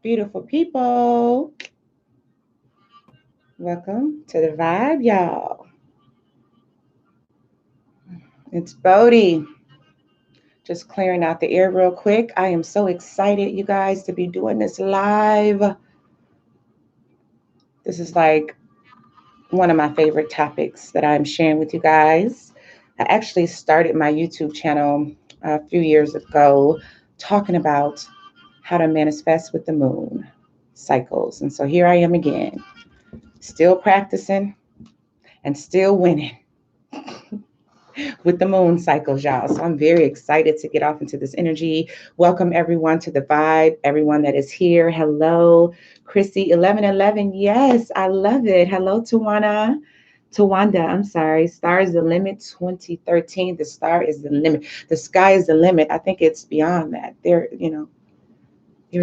Beautiful people. Welcome to the vibe, y'all. It's Bodie. Just clearing out the air real quick. I am so excited, you guys, to be doing this live. This is like one of my favorite topics that I'm sharing with you guys. I actually started my YouTube channel a few years ago talking about how to manifest with the moon cycles. And so here I am again, still practicing and still winning with the moon cycles, y'all. So I'm very excited to get off into this energy. Welcome everyone to the vibe, everyone that is here. Hello, Chrissy 1111. Yes, I love it. Hello, Tawana. Tawanda, I'm sorry. Star is the limit 2013. The star is the limit. The sky is the limit. I think it's beyond that. There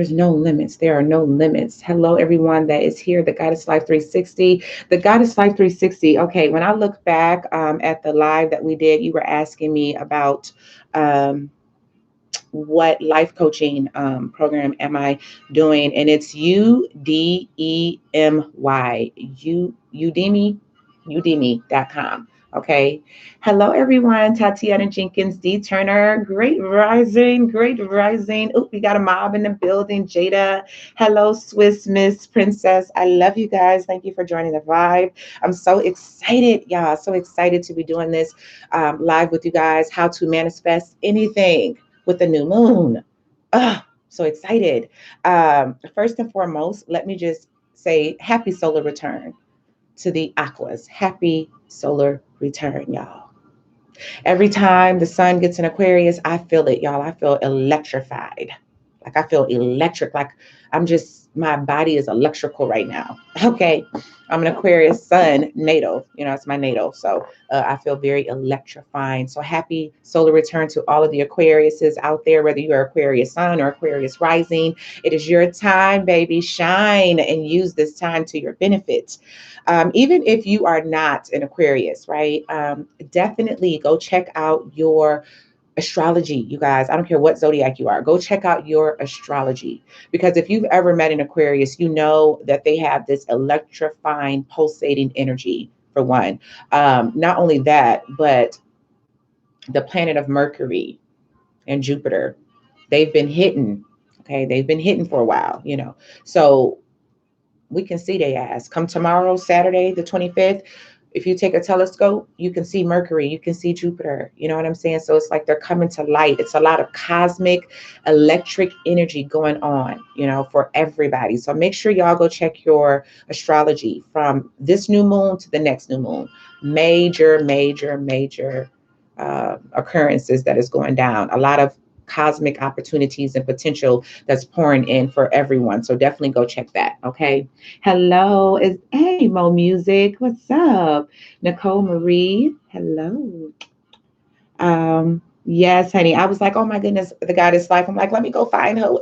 is no limits. There are no limits. Hello, everyone that is here. The Goddess Life 360. The Goddess Life 360. Okay, when I look back at the live that we did, you were asking me about what life coaching program am I doing, and it's Udemy.com. Okay. Hello, everyone. Tatiana Jenkins, D. Turner. Great rising. Great rising. Oh, we got a mob in the building. Jada. Hello, Swiss Miss Princess. I love you guys. Thank you for joining the vibe. I'm so excited, y'all. So excited to be doing this live with you guys. How to manifest anything with the new moon. So excited. First and foremost, let me just say happy solar return to the Aquas. Happy solar return, y'all. Every time the sun gets in Aquarius, I feel it, y'all. I feel electrified. Like I feel electric. Like my body is electrical right now. Okay. I'm an Aquarius sun natal. It's my natal. So I feel very electrifying. So happy solar return to all of the Aquariuses out there, whether you are Aquarius sun or Aquarius rising. It is your time, baby. Shine and use this time to your benefit. Even if you are not an Aquarius, right? Definitely go check out your astrology, you guys. I don't care what zodiac you are. Go check out your astrology, because if you've ever met an Aquarius, you know that they have this electrifying, pulsating energy, for one. Not only that, but the planet of Mercury and Jupiter, they've been hidden. Okay. They've been hidden for a while. So we can see their ass. Come tomorrow, Saturday, the 25th. If you take a telescope, you can see Mercury, you can see Jupiter. You know what I'm saying? So it's like they're coming to light. It's a lot of cosmic electric energy going on, for everybody. So make sure y'all go check your astrology from this new moon to the next new moon. Major, major, major occurrences that is going down. A lot of cosmic opportunities and potential that's pouring in for everyone. So definitely go check that. Okay. Hello. Hey Mo Music. What's up? Nicole Marie. Hello. Yes, honey. I was like, oh my goodness, the Goddess Life. I'm like, let me go find her.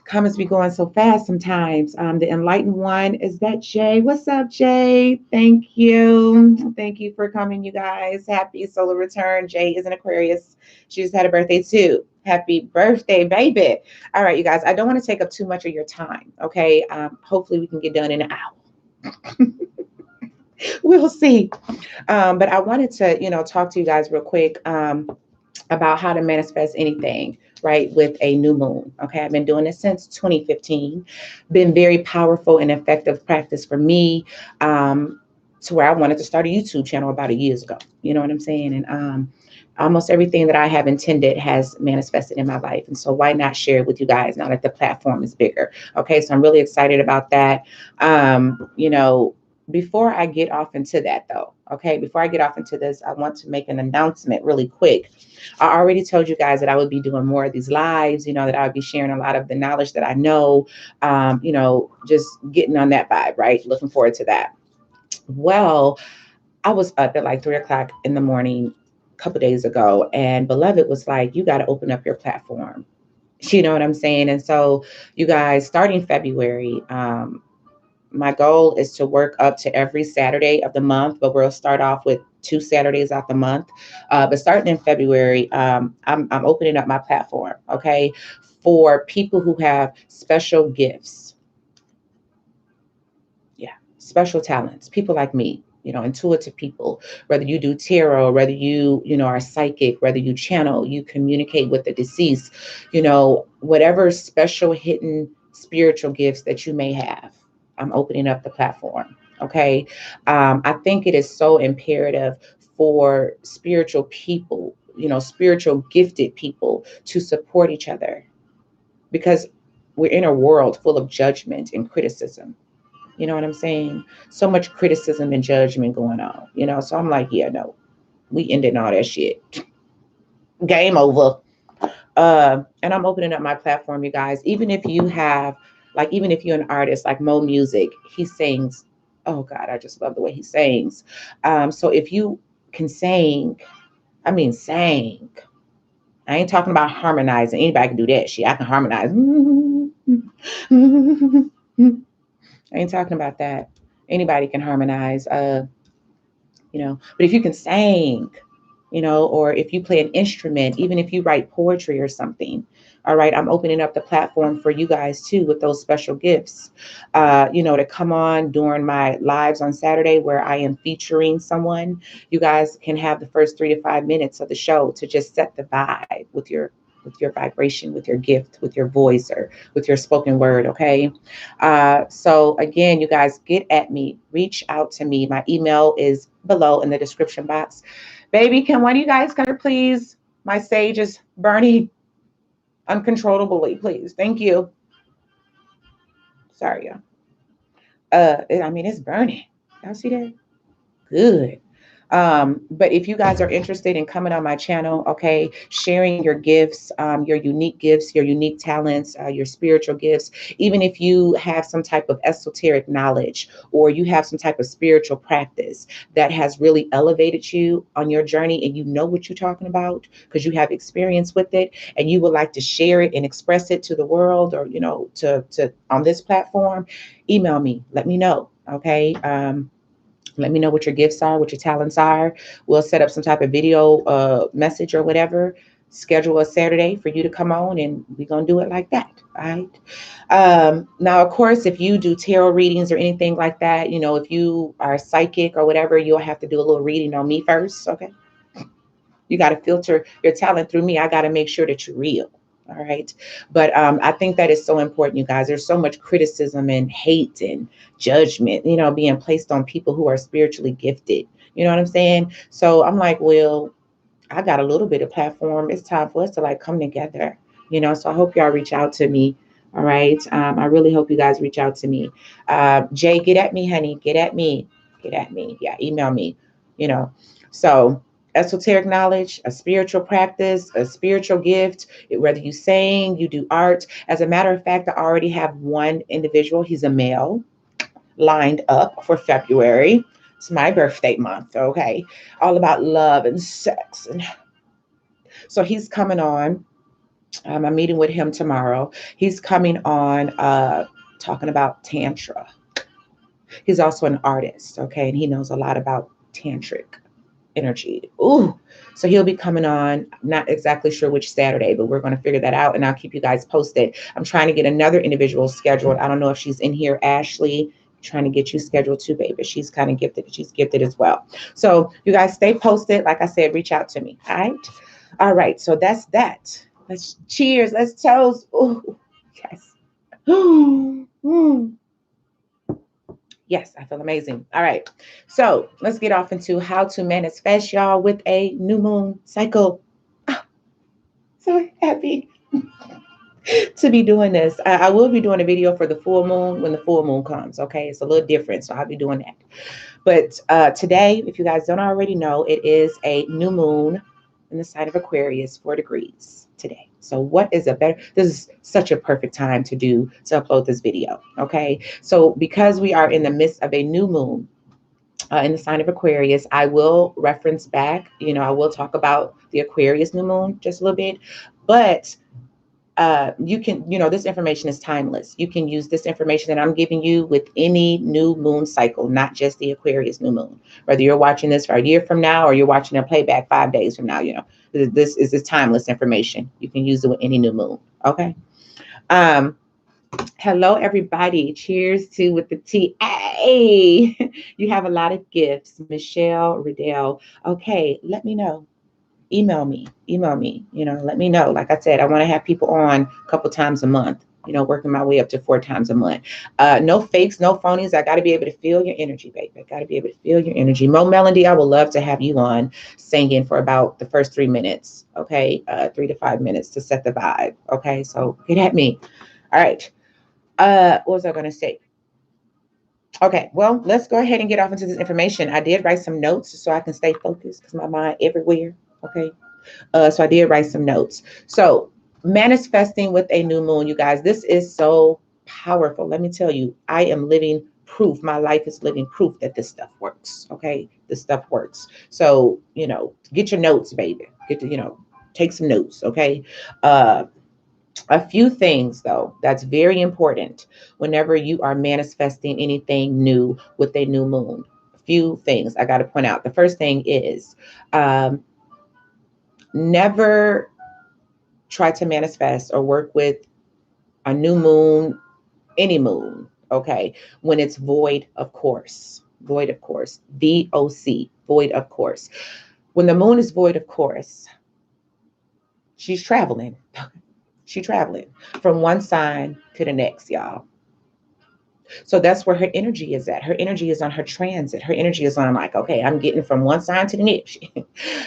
Comments be going so fast sometimes. The enlightened one, is that Jay? What's up, Jay? Thank you. Thank you for coming, you guys. Happy solar return. Jay is an Aquarius. She just had a birthday too. Happy birthday, baby. All right, you guys. I don't want to take up too much of your time. Okay. Hopefully we can get done in an hour. We'll see. But I wanted to, talk to you guys real quick. About how to manifest anything, right, with a new moon. Okay, I've been doing this since 2015. Been very powerful and effective practice for me, to where I wanted to start a YouTube channel about a years ago. You know what I'm saying? And almost everything that I have intended has manifested in my life. And so why not share it with you guys now that the platform is bigger? Okay, so I'm really excited about that. Before I get off into that though, okay, before I get off into this, I want to make an announcement really quick. I already told you guys that I would be doing more of these lives, that I would be sharing a lot of the knowledge that I know, just getting on that vibe, right? Looking forward to that. Well, I was up at like 3 o'clock in the morning a couple days ago, and Beloved was like, you got to open up your platform. You know what I'm saying? And so, you guys, starting February, my goal is to work up to every Saturday of the month, but we'll start off with 2 Saturdays out the month. But starting in February, I'm opening up my platform, okay, for people who have special gifts. Yeah, special talents, people like me, intuitive people, whether you do tarot, whether you are psychic, whether you channel, you communicate with the deceased, whatever special hidden spiritual gifts that you may have. I'm opening up the platform. Okay. I think it is so imperative for spiritual people, spiritual gifted people to support each other, because we're in a world full of judgment and criticism. You know what I'm saying? So much criticism and judgment going on, So I'm like, yeah, no, we ending all that shit. Game over. And I'm opening up my platform, you guys. Even if you have, like, even if you're an artist like Mo Music, he sings. Oh God, I just love the way he sings. So if you can sing, I mean, sing. I ain't talking about harmonizing. Anybody can do that shit. I can harmonize. I ain't talking about that. Anybody can harmonize. But if you can sing, or if you play an instrument, even if you write poetry or something, all right, I'm opening up the platform for you guys too with those special gifts, to come on during my lives on Saturday where I am featuring someone. You guys can have the first 3 to 5 minutes of the show to just set the vibe with your vibration, with your gift, with your voice, or with your spoken word. Okay. So again, you guys, get at me, reach out to me. My email is below in the description box. Baby, can one of you guys come here, please? My sage is burning uncontrollably, please. Thank you. Sorry, y'all. It's burning. Y'all see that? Good. But if you guys are interested in coming on my channel, okay, sharing your gifts, your unique gifts, your unique talents, your spiritual gifts, even if you have some type of esoteric knowledge or you have some type of spiritual practice that has really elevated you on your journey and you know what you're talking about because you have experience with it and you would like to share it and express it to the world or, to on this platform, email me, let me know. Okay. Let me know what your gifts are, what your talents are. We'll set up some type of video message or whatever. Schedule a Saturday for you to come on and we're going to do it like that. All right. Now, of course, if you do tarot readings or anything like that, if you are psychic or whatever, you'll have to do a little reading on me first. Okay. You got to filter your talent through me. I got to make sure that you're real. All right. But I think that is so important, you guys. There's so much criticism and hate and judgment, being placed on people who are spiritually gifted. You know what I'm saying? So I'm like, well, I got a little bit of platform. It's time for us to like come together, So I hope y'all reach out to me. All right. I really hope you guys reach out to me. Jay, get at me, honey. Get at me. Get at me. Yeah. Email me, So esoteric knowledge, a spiritual practice, a spiritual gift, whether you sing, you do art. As a matter of fact, I already have one individual. He's a male lined up for February. It's my birthday month. Okay. All about love and sex. And so he's coming on. I'm meeting with him tomorrow. He's coming on talking about Tantra. He's also an artist. Okay. And he knows a lot about tantric energy. Ooh. So he'll be coming on, not exactly sure which Saturday, but we're going to figure that out and I'll keep you guys posted. I'm trying to get another individual scheduled. I don't know if she's in here. Ashley, trying to get you scheduled too, baby. She's kind of gifted. She's gifted as well. So you guys stay posted. Like I said, reach out to me. All right. All right. So that's that. Let's cheers. Let's toast. Ooh, yes. Yes, I feel amazing. All right. So let's get off into how to manifest, y'all, with a new moon cycle. Ah, so happy to be doing this. I will be doing a video for the full moon when the full moon comes. Okay. It's a little different. So I'll be doing that. But today, if you guys don't already know, it is a new moon in the sign of Aquarius, 4 degrees today. So what is this is such a perfect time to upload this video. Okay. So because we are in the midst of a new moon in the sign of Aquarius, I will reference back, I will talk about the Aquarius new moon just a little bit, but You can, this information is timeless. You can use this information that I'm giving you with any new moon cycle, not just the Aquarius new moon. Whether you're watching this for a year from now or you're watching a playback 5 days from now, this timeless information. You can use it with any new moon. Okay. Um, Hello, everybody. Cheers to with the tea. Hey, you have a lot of gifts. Michelle Riddell. Okay, let me know. Email me, let me know. Like I said, I want to have people on a couple times a month, working my way up to 4 times a month. No fakes, no phonies. I got to be able to feel your energy, baby. I got to be able to feel your energy. Mo Melody, I would love to have you on singing for about the first 3 minutes. Okay. 3 to 5 minutes to set the vibe. Okay. So get at me. All right. What was I going to say? Okay, well, let's go ahead and get off into this information. I did write some notes so I can stay focused because my mind everywhere. Okay. So I did write some notes. So manifesting with a new moon, you guys, this is so powerful. Let me tell you, I am living proof. My life is living proof that this stuff works. Okay. This stuff works. So, get your notes, baby. Take some notes. Okay. A few things though, that's very important whenever you are manifesting anything new with a new moon. A few things I got to point out. The first thing is, never try to manifest or work with a new moon, any moon, okay, when it's void of course. Void of course. VOC, void of course. When the moon is void of course, she's traveling. She's traveling from one sign to the next, y'all. So that's where her energy is at. Her energy is on her transit. Her energy is on, like, okay, I'm getting from one sign to the next.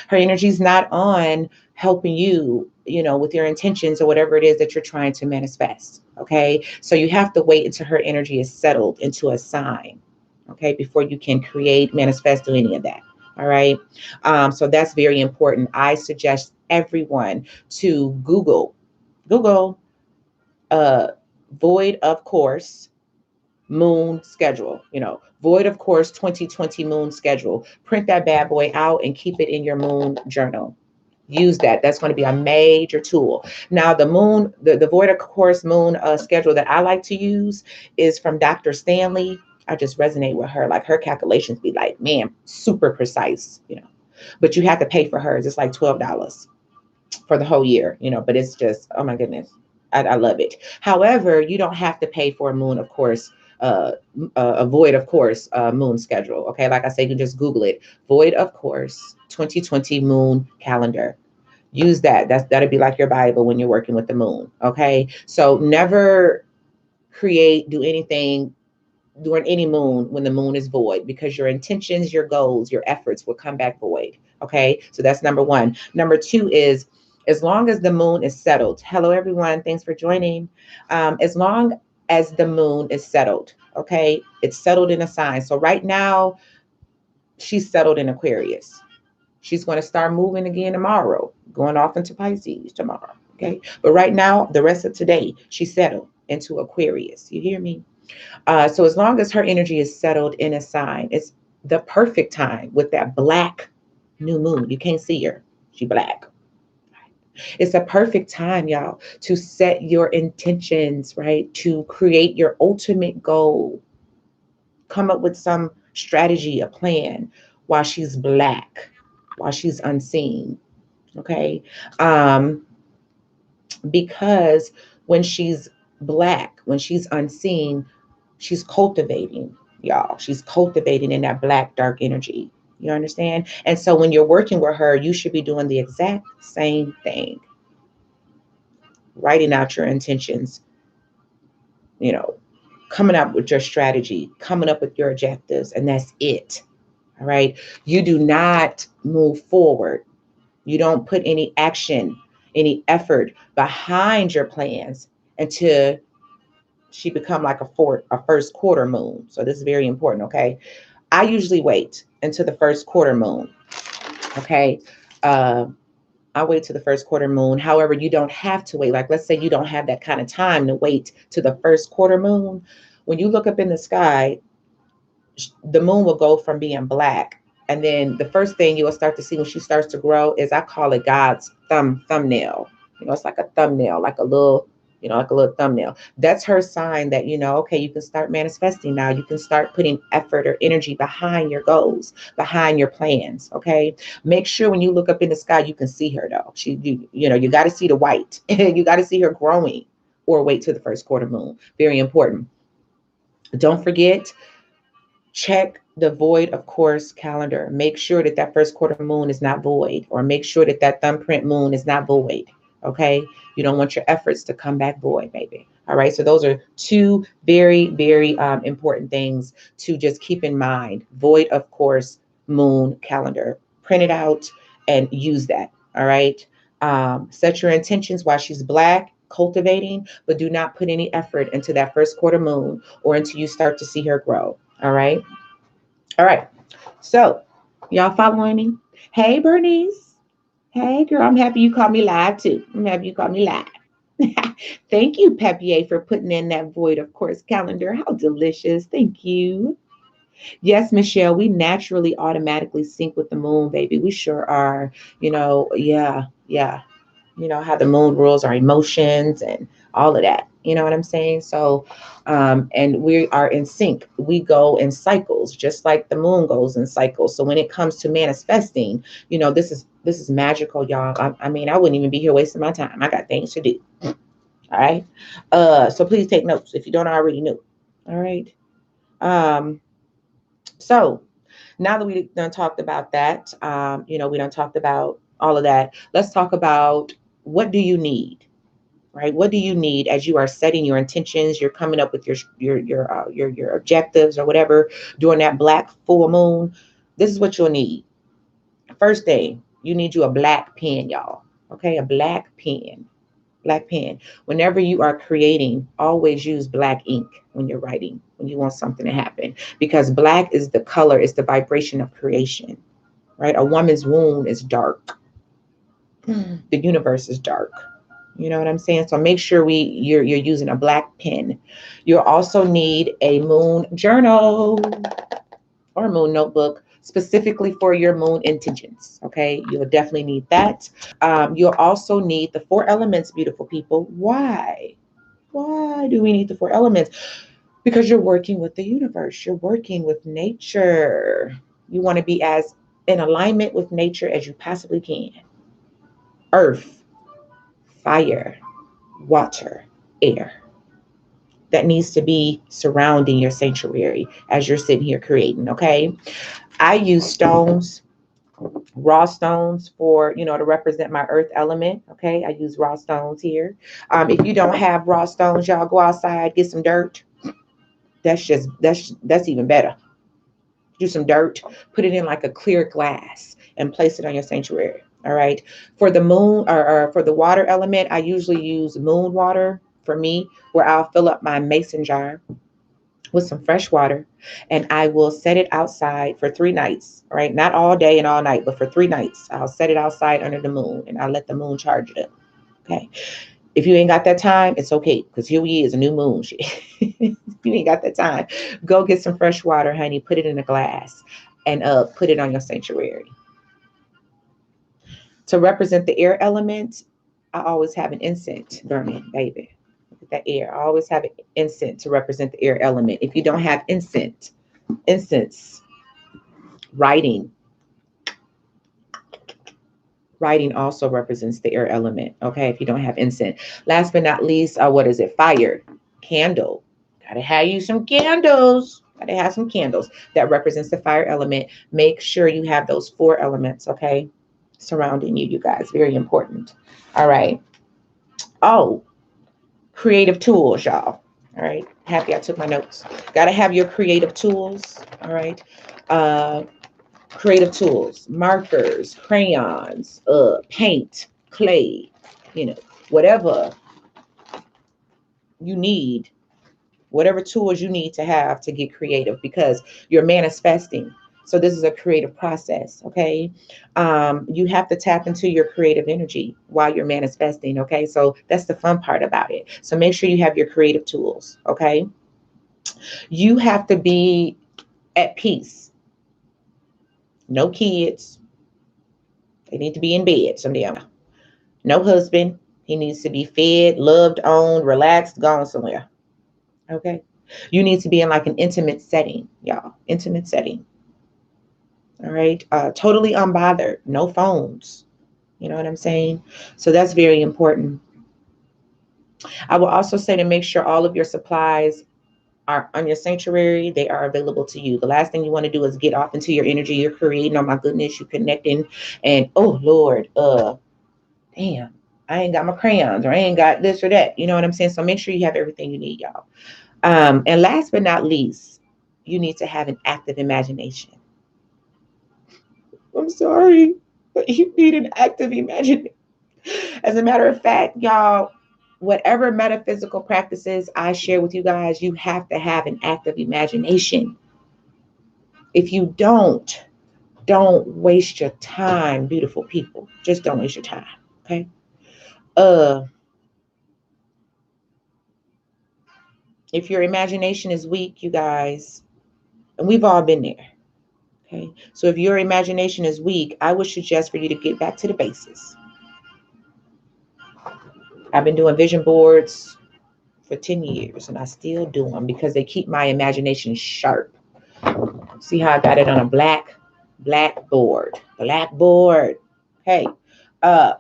Her energy is not on helping you, with your intentions or whatever it is that you're trying to manifest. Okay. So you have to wait until her energy is settled into a sign. Okay. Before you can create, manifest, or any of that. All right. So that's very important. I suggest everyone to Google, uh, void of course moon schedule, void of course 2020 moon schedule. Print that bad boy out and keep it in your moon journal. Use that. That's going to be a major tool. Now, the moon, the void of course moon schedule that I like to use is from Dr. Stanley. I just resonate with her. Like, her calculations be like, man, super precise, but you have to pay for hers. It's like $12 for the whole year, but it's just, oh my goodness. I love it. However, you don't have to pay for a moon, of course, a void, of course, moon schedule. Okay. Like I said, you can just Google it. Void, of course, 2020 moon calendar. Use that. That'll be like your Bible when you're working with the moon. Okay. So never do anything during any moon when the moon is void, because your intentions, your goals, your efforts will come back void. Okay. So that's number one. Number two is, as long as the moon is settled. Hello, everyone. Thanks for joining. As long as the moon is settled, okay, it's settled in a sign. So right now, she's settled in Aquarius. She's going to start moving again tomorrow, going off into Pisces tomorrow. Okay. But right now, the rest of today, she's settled into Aquarius. You hear me? So as long as her energy is settled in a sign, it's the perfect time with that black new moon. You can't see her. She black. It's a perfect time, y'all, to set your intentions, right? To create your ultimate goal. Come up with some strategy, a plan while she's black, while she's unseen. Okay. Because when she's black, when she's unseen, she's cultivating, y'all. She's cultivating in that black, dark energy. You understand? And so when you're working with her, you should be doing the exact same thing. Writing out your intentions, you know, coming up with your strategy, coming up with your objectives, and that's it. All right. You do not move forward. You don't put any action, any effort behind your plans until she become like a first quarter moon. So this is very important. Okay. I usually wait until the first quarter moon. Okay. Uh, I wait to the first quarter moon. However, you don't have to wait. Like, let's say you don't have that kind of time to wait to the first quarter moon. When you look up in the sky, the moon will go from being black. And then the first thing you will start to see when she starts to grow is, I call it God's thumbnail. It's like a thumbnail, like a little, like a little thumbnail. That's her sign that, okay, you can start manifesting now. You can start putting effort or energy behind your goals, behind your plans. Okay. Make sure when you look up in the sky, you can see her though. You got to see the white. You got to see her growing, or wait till the first quarter moon. Very important. Don't forget, check the void of course calendar. Make sure that that first quarter moon is not void, or make sure that that thumbprint moon is not void. Okay. You don't want your efforts to come back void, baby. All right. So those are two very, very important things to just keep in mind. Void of course moon calendar. Print it out and use that. All right. Set your intentions while she's black, cultivating, but do not put any effort into that first quarter moon or until you start to see her grow. All right. All right. So, y'all following me? Hey, Bernice. Hey, girl. I'm happy you called me live too. I'm happy you called me live. Thank you, Pepier, for putting in that void, of course, calendar. How delicious. Thank you. Yes, Michelle, we naturally automatically sync with the moon, baby. We sure are. Yeah, yeah. How the moon rules our emotions and all of that. You know what I'm saying? So, and we are in sync. We go in cycles, just like the moon goes in cycles. So when it comes to manifesting, this is magical, y'all. I mean, I wouldn't even be here wasting my time. I got things to do. All right. So please take notes if you don't already know. All right. Um, so now that we done talked about that, we done talked about all of that. Let's talk about, what do you need, right? What do you need as you are setting your intentions? You're coming up with your objectives or whatever during that black full moon. This is what you'll need. First thing, you need you a black pen, y'all. Okay, a black pen. Black pen. Whenever you are creating, always use black ink when you're writing, when you want something to happen, because black is the color, is the vibration of creation, right? A woman's womb is dark. The universe is dark. You know what I'm saying? So make sure you're using a black pen. You'll also need a moon journal or a moon notebook specifically for your moon intentions. Okay, you'll definitely need that. You'll also need the four elements, beautiful people. Why? Why do we need the four elements? Because you're working with the universe, you're working with nature. You want to be as in alignment with nature as you possibly can. Earth, fire, water, air. That needs to be surrounding your sanctuary as you're sitting here creating. Okay. I use stones, raw stones, for to represent my earth element. Okay, I use raw stones here. If you don't have raw stones, y'all go outside, get some dirt. That's even better. Do some dirt, put it in like a clear glass, and place it on your sanctuary. All right. For the moon, or for the water element, I usually use moon water for me, where I'll fill up my mason jar with some fresh water, and I will set it outside for 3 nights, right? Not all day and all night, but for 3 nights. I'll set it outside under the moon, and I'll let the moon charge it up. Okay. If you ain't got that time, it's okay, because here we is, a new moon. If you ain't got that time, go get some fresh water, honey, put it in a glass, and put it on your sanctuary. To represent the air element, I always have an incense burning, baby. Look at that air. I always have an incense to represent the air element. If you don't have incense, writing. Writing also represents the air element. Okay, if you don't have incense. Last but not least, what is it? Fire. Candle. Gotta have you some candles. Gotta have some candles. That represents the fire element. Make sure you have those four elements, okay, surrounding you, you guys. Very important. All right. Oh, creative tools, y'all. All right. Happy I took my notes. Gotta have your creative tools. All right. Creative tools, markers, crayons, paint, clay, whatever you need, whatever tools you need to have to get creative, because you're manifesting. So this is a creative process. Okay. You have to tap into your creative energy while you're manifesting. Okay. So that's the fun part about it. So make sure you have your creative tools. Okay. You have to be at peace. No kids. They need to be in bed someday. No husband. He needs to be fed, loved, owned, relaxed, gone somewhere. Okay. You need to be in like an intimate setting, y'all. Intimate setting. All right. Totally unbothered. No phones. You know what I'm saying? So that's very important. I will also say to make sure all of your supplies are on your sanctuary. They are available to you. The last thing you want to do is get off into your energy. You're creating. Oh my goodness, you're connecting. And oh Lord, damn, I ain't got my crayons, or I ain't got this or that. You know what I'm saying? So make sure you have everything you need, y'all. And last but not least, you need to have an active imagination. I'm sorry, but you need an active imagination. As a matter of fact, y'all, whatever metaphysical practices I share with you guys, you have to have an active imagination. If you don't waste your time, beautiful people. Just don't waste your time. Okay. Uh if your imagination is weak, you guys, and we've all been there. Okay. So if your imagination is weak, I would suggest for you to get back to the basics. I've been doing vision boards for 10 years and I still do them because they keep my imagination sharp. See how I got it on a blackboard. Blackboard. Hey,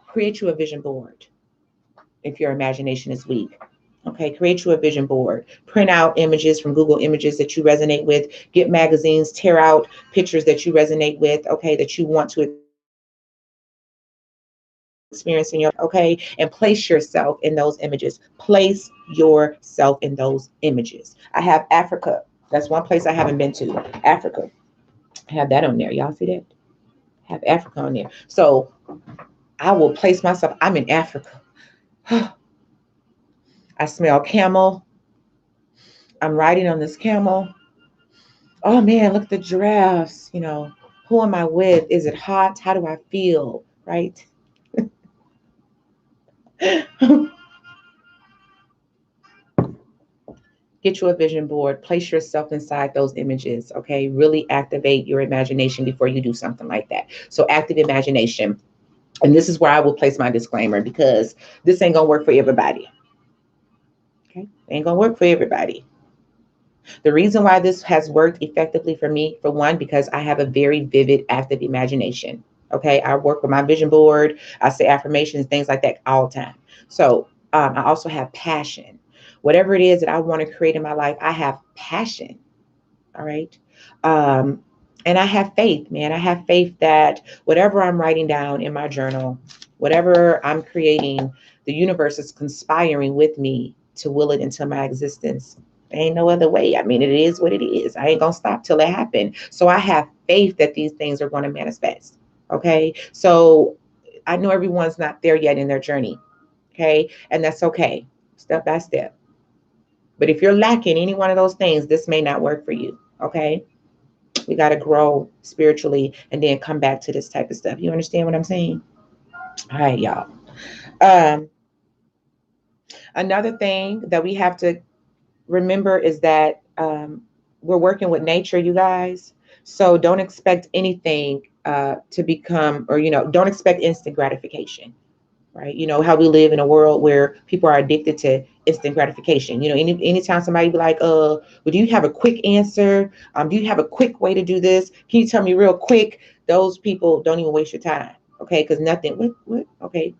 create you a vision board if your imagination is weak. Okay, create you a vision board. Print out images from Google Images that you resonate with. Get magazines, tear out pictures that you resonate with, okay, that you want to experience in your, okay, and place yourself in those images. Place yourself in those images. I have Africa. That's one place I haven't been to. Africa. I have that on there. Y'all see that? I have Africa on there. So I will place myself. I'm in Africa. I smell camel. I'm riding on this camel. Oh man, look at the giraffes. You know, who am I with? Is it hot? How do I feel? Right? Get you a vision board, place yourself inside those images, okay? Really activate your imagination before you do something like that. So active imagination. And this is where I will place my disclaimer because this ain't gonna work for everybody. Okay? It ain't gonna work for everybody. The reason why this has worked effectively for me, for one, because I have a very vivid, active imagination. Okay, I work with my vision board. I say affirmations, things like that all the time. So I also have passion. Whatever it is that I want to create in my life, I have passion. All right. Um, and I have faith, man. I have faith that whatever I'm writing down in my journal, whatever I'm creating, the universe is conspiring with me to will it into my existence. Ain't no other way. I mean, it is what it is. I ain't gonna stop till it happens. So I have faith that these things are going to manifest. Okay. So I know everyone's not there yet in their journey. Okay. And that's okay. Step by step. But if you're lacking any one of those things, this may not work for you. Okay. We got to grow spiritually and then come back to this type of stuff. You understand what I'm saying? All right, y'all. Um, Another thing that we have to remember is that we're working with nature, you guys. So don't expect anything to become, or, don't expect instant gratification. Right? You know how we live in a world where people are addicted to instant gratification. Anytime somebody be like, well, do you have a quick answer? Do you have a quick way to do this? Can you tell me real quick? Those people don't even waste your time. Okay, because nothing. What? Okay,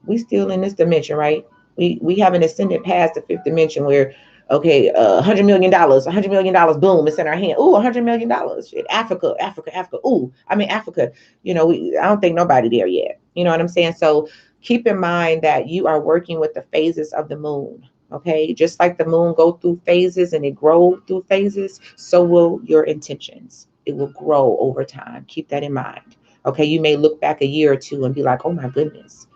we still in this dimension, right? We haven't ascended past the fifth dimension where, okay, $100 million, $100 million, boom, it's in our hand. Ooh, $100 million. Africa, Africa, Africa. Ooh, I mean Africa. I don't think nobody there yet. You know what I'm saying? So keep in mind that you are working with the phases of the moon. Okay, just like the moon go through phases and it grow through phases, so will your intentions. It will grow over time. Keep that in mind. Okay, you may look back a year or two and be like, oh my goodness,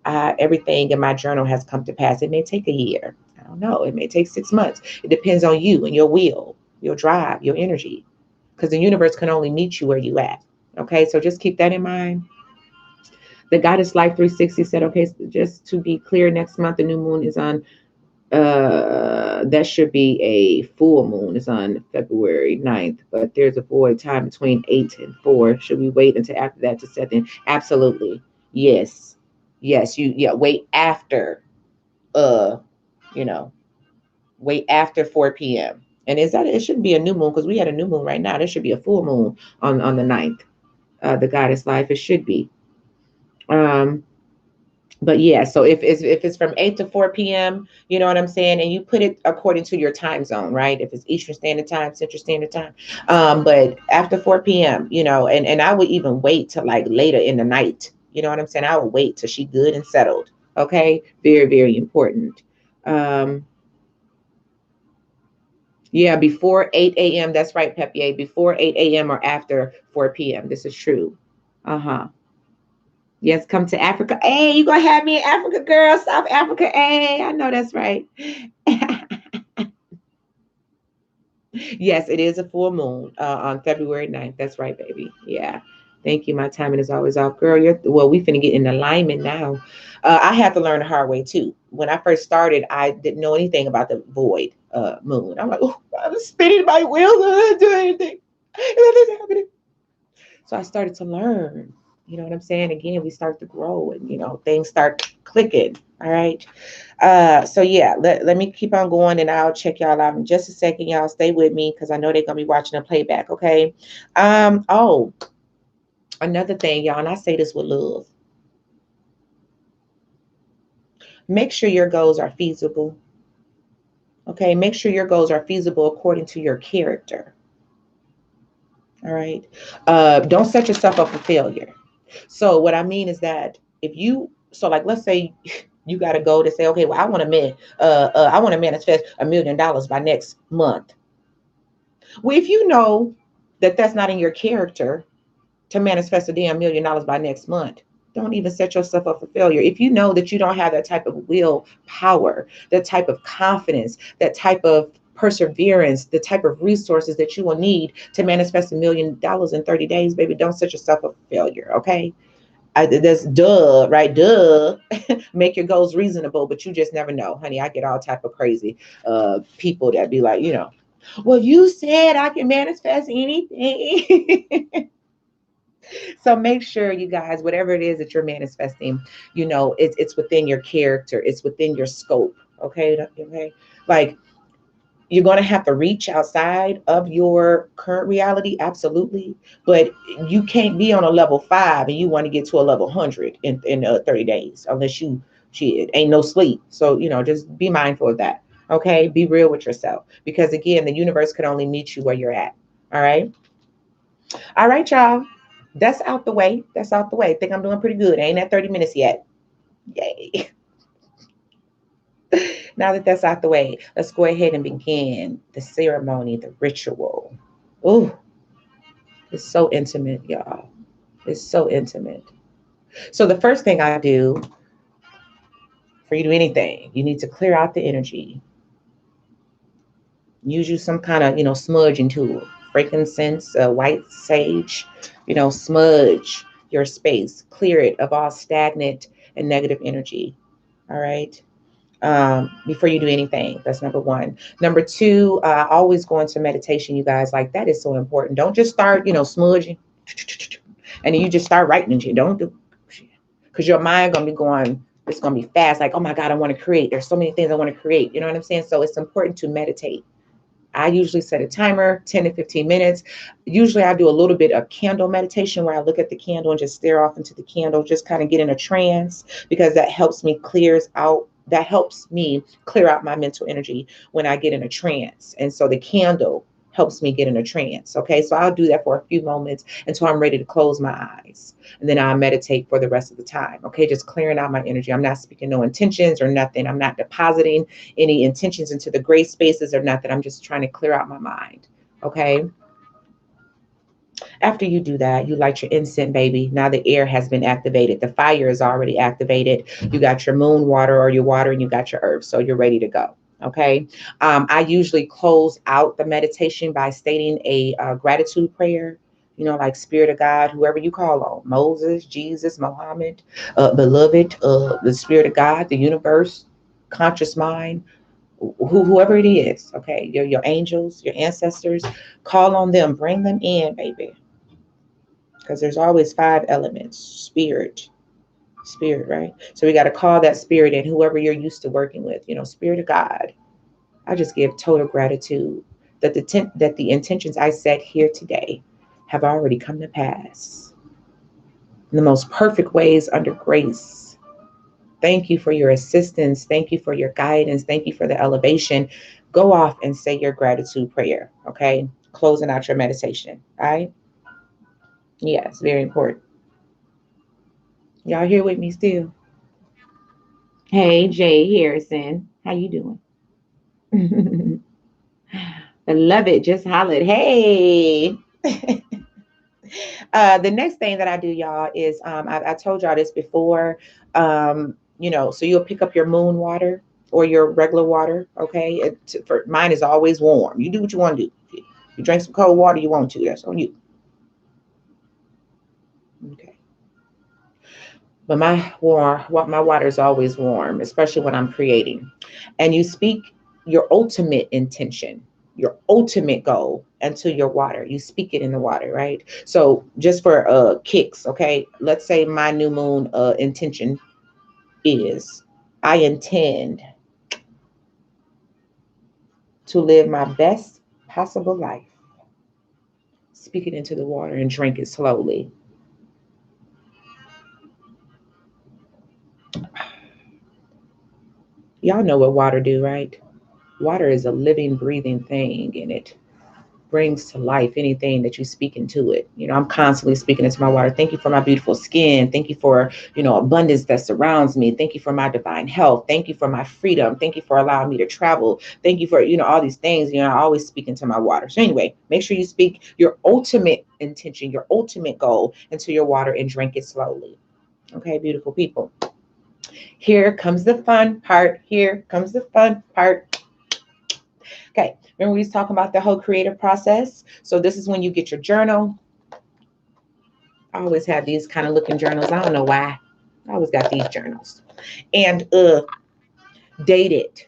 everything in my journal has come to pass. It may take a year. I don't know. It may take 6 months. It depends on you and your will, your drive, your energy, because the universe can only meet you where you at. Okay, so just keep that in mind. The Goddess Life 360 said, okay, so just to be clear, next month the new moon is on, that should be a full moon. It's on February 9th, but there's a void time between 8 and 4. Should we wait until after that to set in? Absolutely. Yes. Yes, wait after, uh, you know, wait after 4 p.m. And it shouldn't be a new moon because we had a new moon right now. There should be a full moon on the ninth, the goddess life. It should be. Um, but yeah, so if it's from 8 to 4 p.m., you know what I'm saying, and you put it according to your time zone, right? If it's Eastern Standard Time, Central Standard Time, but after 4 p.m., and I would even wait till like later in the night, you know what I'm saying? I would wait till she good and settled. Okay, very, very important. um yeah, before 8 a.m. That's right, Pepier, before 8 a.m. or after 4 p.m. This is true. Uh-huh. Yes, come to Africa. Hey, you gonna have me in Africa, girl? South Africa. Hey, I know that's right. Yes, it is a full moon on February 9th. That's right, baby. Yeah. Thank you. My timing is always off. Girl, we finna get in alignment now. I had to learn the hard way too. When I first started, I didn't know anything about the void moon. I'm like, oh, I'm spinning my wheels. I don't do anything. Nothing's happening. So I started to learn. You know what I'm saying? Again, we start to grow and, things start clicking. All right. So yeah, let me keep on going and I'll check y'all out in just a second. Y'all stay with me because I know they're gonna be watching the playback. Okay. Oh, another thing, y'all, and I say this with love. Make sure your goals are feasible. Okay, make sure your goals are feasible according to your character. All right. Don't set yourself up for failure. So what I mean is that like let's say you got to go to say, okay, well, I want to manifest $1 million by next month. Well, if you know that that's not in your character to manifest a damn $1 million by next month, don't even set yourself up for failure. If you know that you don't have that type of will power, that type of confidence, that type of perseverance, the type of resources that you will need to manifest $1 million in 30 days, baby, don't set yourself up for failure. Okay. That's duh, right? Duh. Make your goals reasonable, but you just never know, honey. I get all type of crazy people that be like, well, you said I can manifest anything. So make sure you guys, whatever it is that you're manifesting, it's within your character, it's within your scope. Okay. Okay. Like, you're going to have to reach outside of your current reality, absolutely, but you can't be on a level 5 and you want to get to a level 100 in 30 days unless it ain't no sleep. So just be mindful of that. Okay, be real with yourself, because again, the universe can only meet you where you're at. All right. All right, y'all. That's out the way. That's out the way. Think I'm doing pretty good. I ain't at 30 minutes yet. Yay. Now that that's out the way, let's go ahead and begin the ceremony, the ritual. Oh, it's so intimate, y'all. It's so intimate. So the first thing I do for you to do anything, you need to clear out the energy. Use some kind of, smudging tool, frankincense, white sage, smudge your space, clear it of all stagnant and negative energy. All right. Before you do anything. That's number one. Number two, always go into meditation, you guys. Like, that is so important. Don't just start, smudging, and then you just start writing. Don't do, because your mind gonna be going. It's gonna be fast. Like, oh my God, I want to create. There's so many things I want to create. You know what I'm saying? So it's important to meditate. I usually set a timer, 10 to 15 minutes. Usually I do a little bit of candle meditation where I look at the candle and just stare off into the candle, just kind of get in a trance, because that helps me clear out my mental energy when I get in a trance. And so the candle helps me get in a trance. Okay. So I'll do that for a few moments until I'm ready to close my eyes. And then I'll meditate for the rest of the time. Okay. Just clearing out my energy. I'm not speaking no intentions or nothing. I'm not depositing any intentions into the gray spaces or nothing. I'm just trying to clear out my mind. Okay. After you do that, you light your incense, baby. Now the air has been activated. The fire is already activated. You got your moon water or your water, and you got your herbs. So you're ready to go. Okay. I usually close out the meditation by stating a gratitude prayer, like Spirit of God, whoever you call on, Moses, Jesus, Muhammad, beloved, the Spirit of God, the universe, conscious mind, whoever it is. Okay. Your angels, your ancestors, call on them, bring them in, baby, because there's always 5 elements: spirit, Spirit, right? So we got to call that spirit in, whoever you're used to working with, Spirit of God. I just give total gratitude that the intentions I set here today have already come to pass in the most perfect ways under grace. Thank you for your assistance. Thank you for your guidance. Thank you for the elevation. Go off and say your gratitude prayer, okay? Closing out your meditation, all right? Yeah, it's very important. Y'all here with me still? Hey, Jay Harrison. How you doing? I love it. Just hollered. Hey. The next thing that I do, y'all, is I told y'all this before. So you'll pick up your moon water or your regular water. Okay. For mine is always warm. You do what you want to do. If you drink some cold water, you want to. That's on you. Okay. But my water is always warm, especially when I'm creating. And you speak your ultimate intention, your ultimate goal into your water. You speak it in the water, right? So just for kicks, okay? Let's say my new moon intention is I intend to live my best possible life. Speak it into the water and drink it slowly. Y'all know what water do, right? Water is a living, breathing thing, and it brings to life anything that you speak into it. I'm constantly speaking into my water. Thank you for my beautiful skin. Thank you for, abundance that surrounds me. Thank you for my divine health. Thank you for my freedom. Thank you for allowing me to travel. Thank you for, all these things. I always speak into my water. So anyway, make sure you speak your ultimate intention, your ultimate goal into your water and drink it slowly. Okay, beautiful people. Here comes the fun part. Here comes the fun part. Okay, remember we was talking about the whole creative process? So this is when you get your journal. I always have these kind of looking journals. I don't know why. I always got these journals. And date it.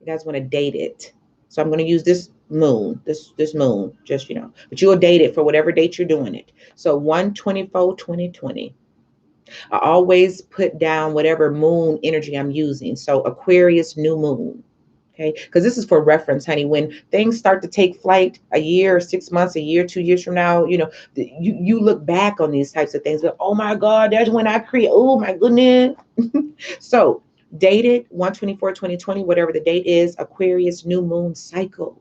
You guys want to date it. So I'm going to use this moon, this moon, just, but you'll date it for whatever date you're doing it. So 1/24/2020. I always put down whatever moon energy I'm using. So Aquarius new moon. Okay, because this is for reference, honey. When things start to take flight, a year, 6 months, a year, 2 years from now, you look back on these types of things. But oh my God, that's when I create. Oh my goodness. So dated 1/24/2020, whatever the date is, Aquarius new moon cycle.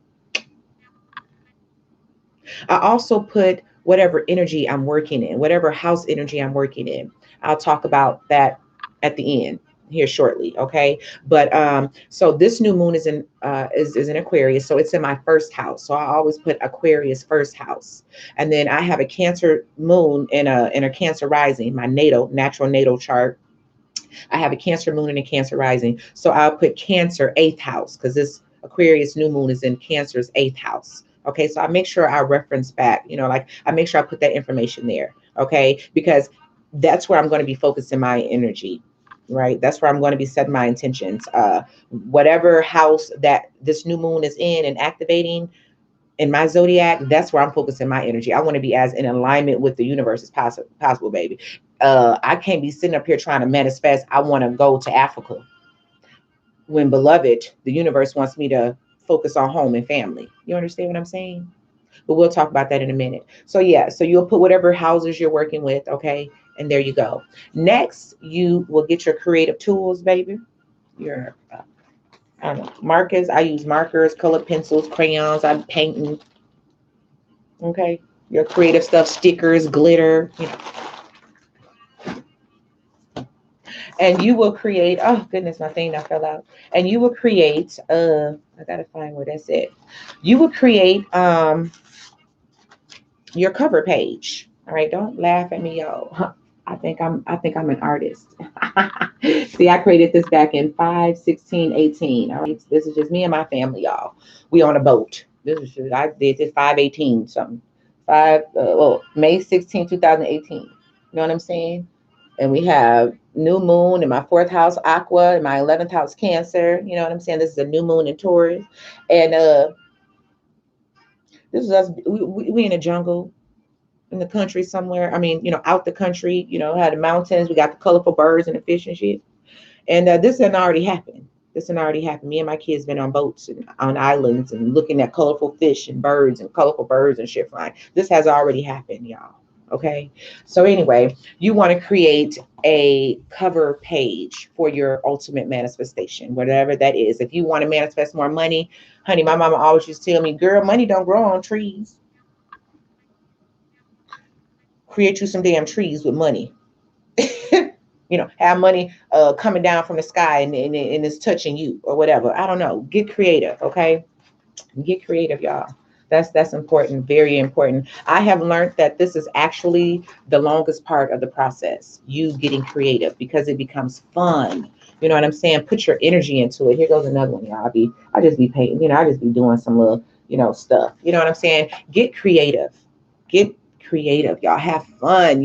I also put whatever energy I'm working in, whatever house energy I'm working in. I'll talk about that at the end here shortly, okay? But so this new moon is in Aquarius, so it's in my first house. So I always put Aquarius first house, and then I have a Cancer moon in a Cancer rising, my natural natal chart. I have a Cancer moon and a Cancer rising, so I'll put Cancer eighth house because this Aquarius new moon is in Cancer's eighth house. Okay, so I make sure I reference back, like I make sure I put that information there, okay, because that's where I'm going to be focusing my energy, right? That's where I'm going to be setting my intentions. Whatever house that this new moon is in and activating in my zodiac, that's where I'm focusing my energy. I want to be as in alignment with the universe as possible, baby. I can't be sitting up here trying to manifest. I want to go to Africa when, beloved, the universe wants me to focus on home and family. You understand what I'm saying? But we'll talk about that in a minute. So yeah, so you'll put whatever houses you're working with, okay? And there you go. Next, you will get your creative tools, baby. Your I don't know, markers. I use markers, colored pencils, crayons. I'm painting. Okay. Your creative stuff, stickers, glitter, And you will create, oh goodness, my thing that fell out. And you will create, I gotta find where that's at. You will create your cover page. All right, don't laugh at me, y'all. I think I'm an artist. See, I created this back in 5/16/18. All right. This is just me and my family, y'all. We on a boat. I did this 5/18 something. May 16, 2018. You know what I'm saying? And we have new moon in my fourth house, Aqua, in my 11th house, Cancer. You know what I'm saying? This is a new moon in Taurus. And this is us. We in a jungle. in the country somewhere. I mean, out the country, had the mountains, we got the colorful birds and the fish and shit. And this had already happened. This had already happened. Me and my kids been on boats and on islands and looking at colorful fish and birds and colorful birds and shit flying. This has already happened, y'all. Okay. So anyway, you want to create a cover page for your ultimate manifestation, whatever that is. If you want to manifest more money, honey, my mama always used to tell me, girl, money don't grow on trees. Create you some damn trees with money. Have money coming down from the sky and it's touching you or whatever. I don't know. Get creative, okay? Get creative, y'all. That's important, very important. I have learned that this is actually the longest part of the process, you getting creative, because it becomes fun. You know what I'm saying? Put your energy into it. Here goes another one, y'all. I just be paying, I just be doing some little, stuff. You know what I'm saying? Get creative. Get creative, y'all. Have fun,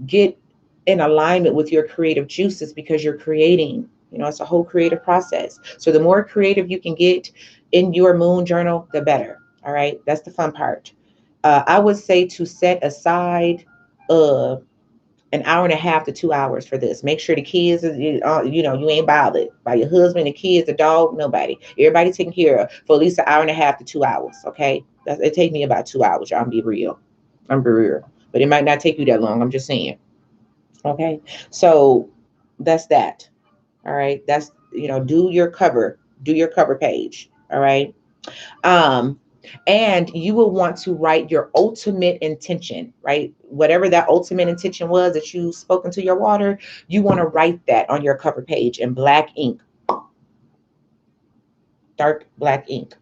get in alignment with your creative juices, because you're creating. It's a whole creative process. So the more creative you can get in your moon journal, the better. All right. That's the fun part. I would say to set aside an hour and a half to 2 hours for this. Make sure the kids, you ain't bothered by your husband, the kids, the dog, nobody. Everybody taken care of for at least an hour and a half to 2 hours. Okay. It take me about 2 hours. Y'all, I'm be real. But it might not take you that long. I'm just saying. Okay. So that's that. All right. That's, do your cover page. All right. Um, and you will want to write your ultimate intention, right? Whatever that ultimate intention was that you spoke into your water, you want to write that on your cover page in black ink, dark black ink.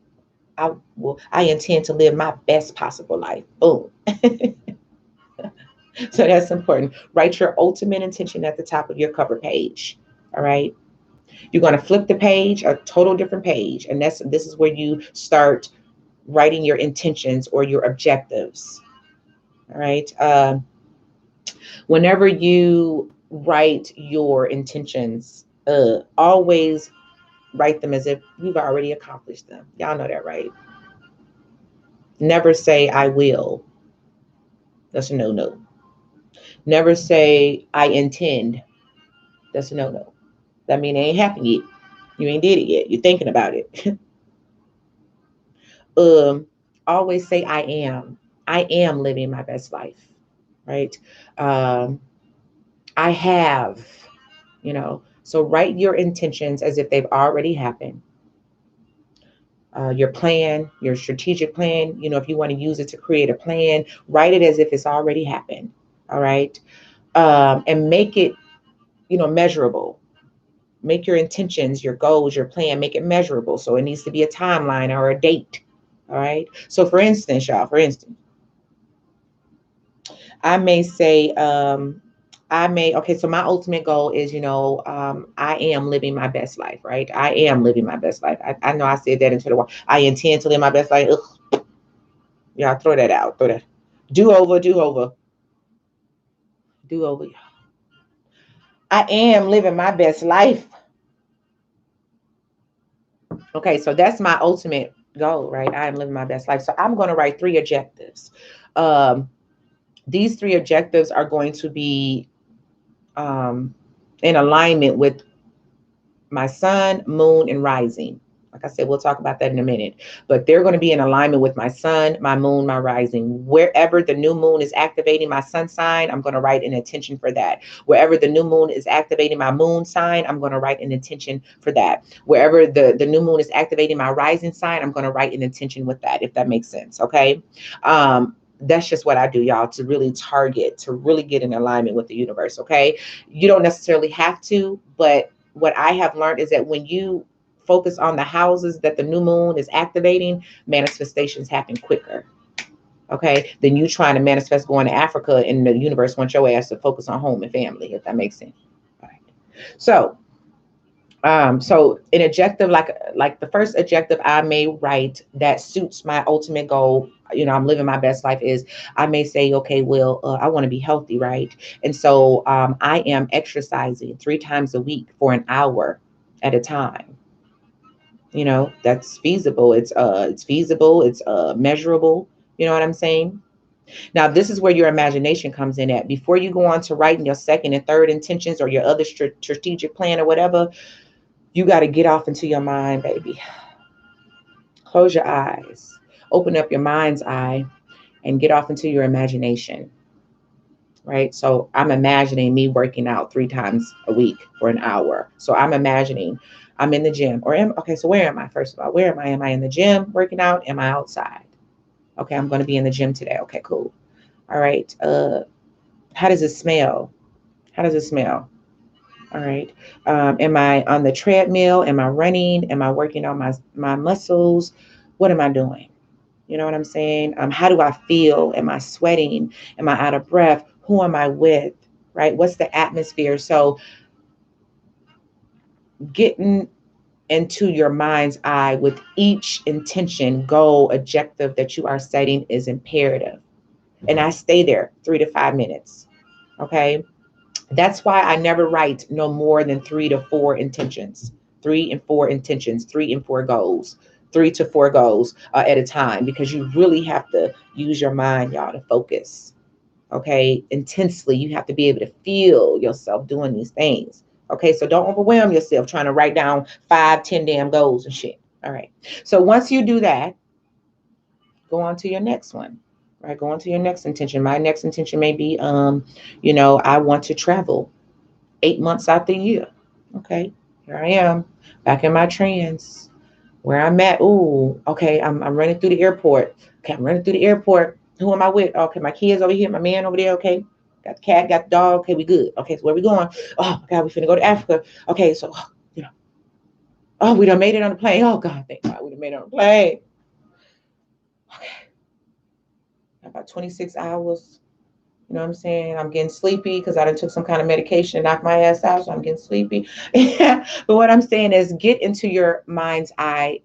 I intend to live my best possible life. Boom. So that's important. Write your ultimate intention at the top of your cover page. All right. You're going to flip the page, a total different page. And this is where you start writing your intentions or your objectives. All right. Whenever you write your intentions, always write them as if you've already accomplished them. Y'all know that, right? Never say I will. That's a no-no. Never say I intend. That's a no-no. That means it ain't happened yet. You ain't did it yet. You're thinking about it. Always say I am. I am living my best life, right? I have, So write your intentions as if they've already happened. Your plan, your strategic plan, if you want to use it to create a plan, write it as if it's already happened. All right. And make it, measurable. Make your intentions, your goals, your plan, make it measurable. So it needs to be a timeline or a date. All right. So for instance, y'all, I may say, okay, so my ultimate goal is, I am living my best life, right? I am living my best life. I know I said that into the wall. I intend to live my best life. Ugh. Yeah, throw that out. Throw that. Do over. I am living my best life. Okay, so that's my ultimate goal, right? I am living my best life. So I'm going to write 3 objectives. These 3 objectives are going to be in alignment with my sun, moon, and rising. Like I said, we'll talk about that in a minute. But they're going to be in alignment with my sun, my moon, my rising. Wherever the new moon is activating my sun sign, I'm going to write an intention for that. Wherever the new moon is activating my moon sign, I'm going to write an intention for that. Wherever the new moon is activating my rising sign, I'm going to write an intention with that, if that makes sense. Okay. That's just what I do, y'all, to really target, to really get in alignment with the universe. Okay. You don't necessarily have to, but what I have learned is that when you focus on the houses that the new moon is activating, manifestations happen quicker. Okay. Then you trying to manifest going to Africa, and the universe wants your ass to focus on home and family, if that makes sense. All right. So an objective, like the first objective I may write that suits my ultimate goal, I'm living my best life, is I may say, okay, well, I want to be healthy, right? And so I am exercising 3 times a week for an hour at a time. That's feasible. It's feasible. It's measurable. You know what I'm saying? Now, this is where your imagination comes in at. Before you go on to writing your second and third intentions or your other strategic plan or whatever, you got to get off into your mind, baby. Close your eyes, open up your mind's eye, and get off into your imagination. Right? So I'm imagining me working out 3 times a week for an hour. So I'm imagining I'm in the gym okay, so where am I? First of all, where am I? Am I in the gym working out? Am I outside? Okay, I'm going to be in the gym today. Okay, cool. All right. How does it smell? How does it smell? All right. Am I on the treadmill? Am I running? Am I working on my muscles? What am I doing? You know what I'm saying? How do I feel? Am I sweating? Am I out of breath? Who am I with? Right? What's the atmosphere? So getting into your mind's eye with each intention, goal, objective that you are setting is imperative. And I stay there 3 to 5 minutes. Okay. That's why I never write no more than 3 to 4 intentions, 3 and 4 intentions, 3 and 4 goals, 3 to 4 goals at a time, because you really have to use your mind, y'all, to focus. Okay. Intensely. You have to be able to feel yourself doing these things. Okay. So don't overwhelm yourself trying to write down 5, 10 damn goals and shit. All right. So once you do that, go on to your next one. Right, go on to your next intention. My next intention may be, I want to travel 8 months out the year. Okay, here I am, back in my trance, where I'm at. Ooh, okay, I'm running through the airport. Okay, I'm running through the airport. Who am I with? Okay, my kids over here, my man over there. Okay, got the cat, got the dog. Okay, we good. Okay, so where we going? Oh my God, we finna go to Africa. Okay, so oh, we done made it on the plane. Oh God, thank God, we done made it on the plane. Okay, about 26 hours. You know what I'm saying? I'm getting sleepy because I done took some kind of medication to knock my ass out, so I'm getting sleepy. But what I'm saying is get into your mind's eye,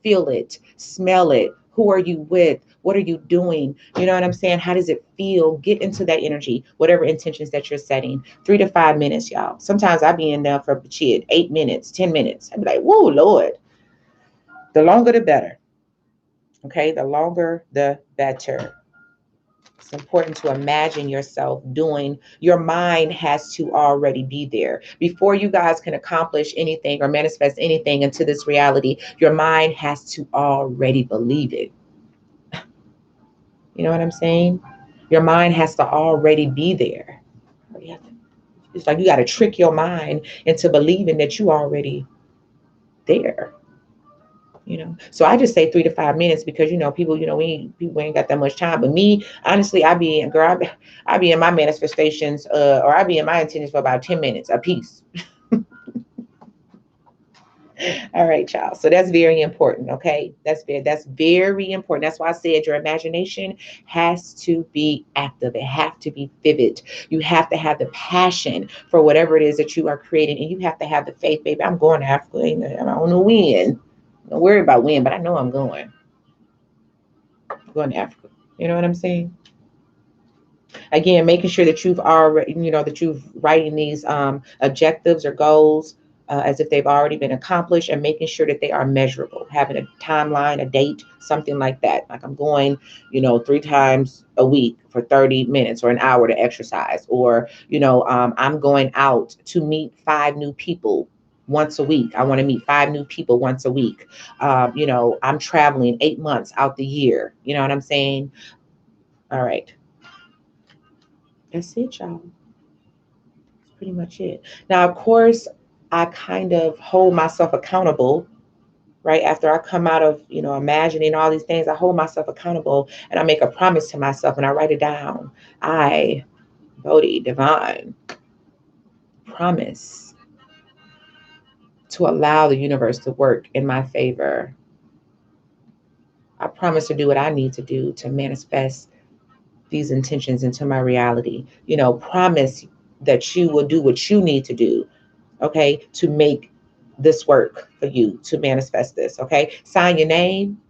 feel it, smell it. Who are you with? What are you doing? You know what I'm saying? How does it feel? Get into that energy, whatever intentions that you're setting. 3 to 5 minutes, y'all. Sometimes I be in there for shit, 8 minutes, 10 minutes. I'd be like, whoa, Lord. The longer the better. Okay, the longer the better. It's important to imagine yourself doing. Your mind has to already be there. Before you guys can accomplish anything or manifest anything into this reality, your mind has to already believe it. You know what I'm saying? Your mind has to already be there. It's like you got to trick your mind into believing that you already there. So I just say 3 to 5 minutes because people, people ain't got that much time. But me, honestly, I be in my manifestations, or I be in my intentions for about 10 minutes a piece. All right, y'all. So that's very important. Okay, that's very important. That's why I said your imagination has to be active. It have to be vivid. You have to have the passion for whatever it is that you are creating, and you have to have the faith, baby. I'm going to Africa. I don't know when. Don't worry about when, but I know I'm going. I'm going to Africa. You know what I'm saying? Again, making sure that you've already, that you've writing these objectives or goals as if they've already been accomplished, and making sure that they are measurable, having a timeline, a date, something like that. Like I'm going, 3 times a week for 30 minutes or an hour to exercise, or, I'm going out to meet 5 new people once a week. I want to meet 5 new people once a week. I'm traveling 8 months out the year. You know what I'm saying? All right. That's it, y'all. That's pretty much it. Now, of course, I kind of hold myself accountable, right? After I come out of, imagining all these things, I hold myself accountable and I make a promise to myself and I write it down. I, Bodhi, Divine, promise to allow the universe to work in my favor. I promise to do what I need to do to manifest these intentions into my reality. Promise that you will do what you need to do, okay, to make this work for you, to manifest this, okay? Sign your name,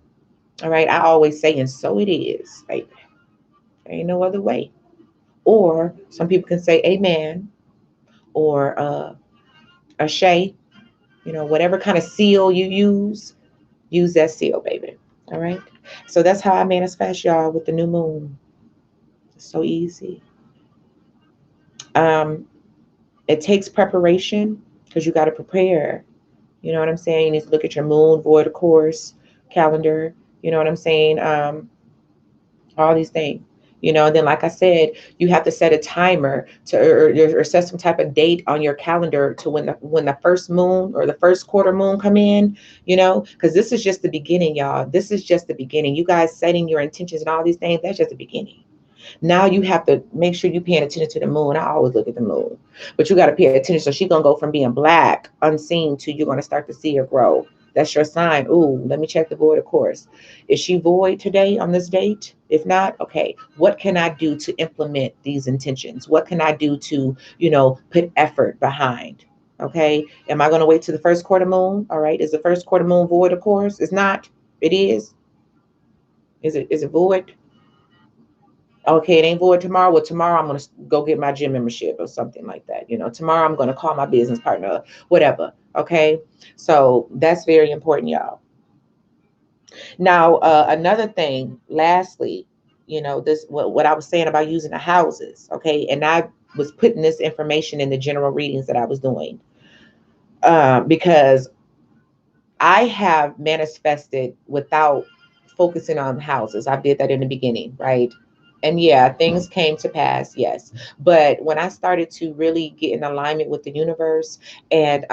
all right? I always say, and so it is, baby. There ain't no other way. Or some people can say amen, or ashe, whatever kind of seal you use that seal, baby. All right? So that's how I manifest, y'all, with the new moon. So easy. Um, it takes preparation because you got to prepare. You know what I'm saying? You need to look at your moon, void, of course, calendar. You know what I'm saying? All these things. And then, like I said, you have to set a timer to, or set some type of date on your calendar to when the first moon or the first quarter moon come in. Because this is just the beginning, y'all. This is just the beginning. You guys setting your intentions and all these things. That's just the beginning. Now you have to make sure you're paying attention to the moon. I always look at the moon, but you got to pay attention. So she's gonna go from being black, unseen, to you're gonna start to see her grow. That's your sign. Ooh, let me check the void, of course. Is she void today on this date? If not, okay. What can I do to implement these intentions? What can I do to, put effort behind? Okay. Am I going to wait to the first quarter moon? All right. Is the first quarter moon void, of course? It's not. It is. Is it void? Okay, it ain't void tomorrow. Well, tomorrow I'm going to go get my gym membership or something like that. Tomorrow I'm going to call my business partner, whatever. Okay. So that's very important, y'all. Now, another thing, lastly, this what I was saying about using the houses. Okay. And I was putting this information in the general readings that I was doing because I have manifested without focusing on houses. I did that in the beginning, right? And yeah, things came to pass, yes. But when I started to really get in alignment with the universe, and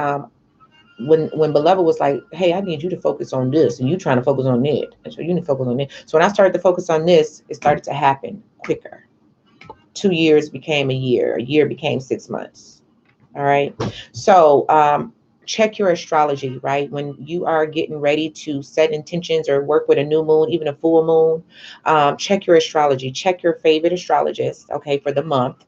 when Beloved was like, "Hey, I need you to focus on this," and you trying to focus on it, and so you need to focus on it. So when I started to focus on this, it started to happen quicker. 2 years became a year. A year became 6 months. All right. So check your astrology, right? When you are getting ready to set intentions or work with a new moon, even a full moon, check your astrology. Check your favorite astrologist, okay, for the month.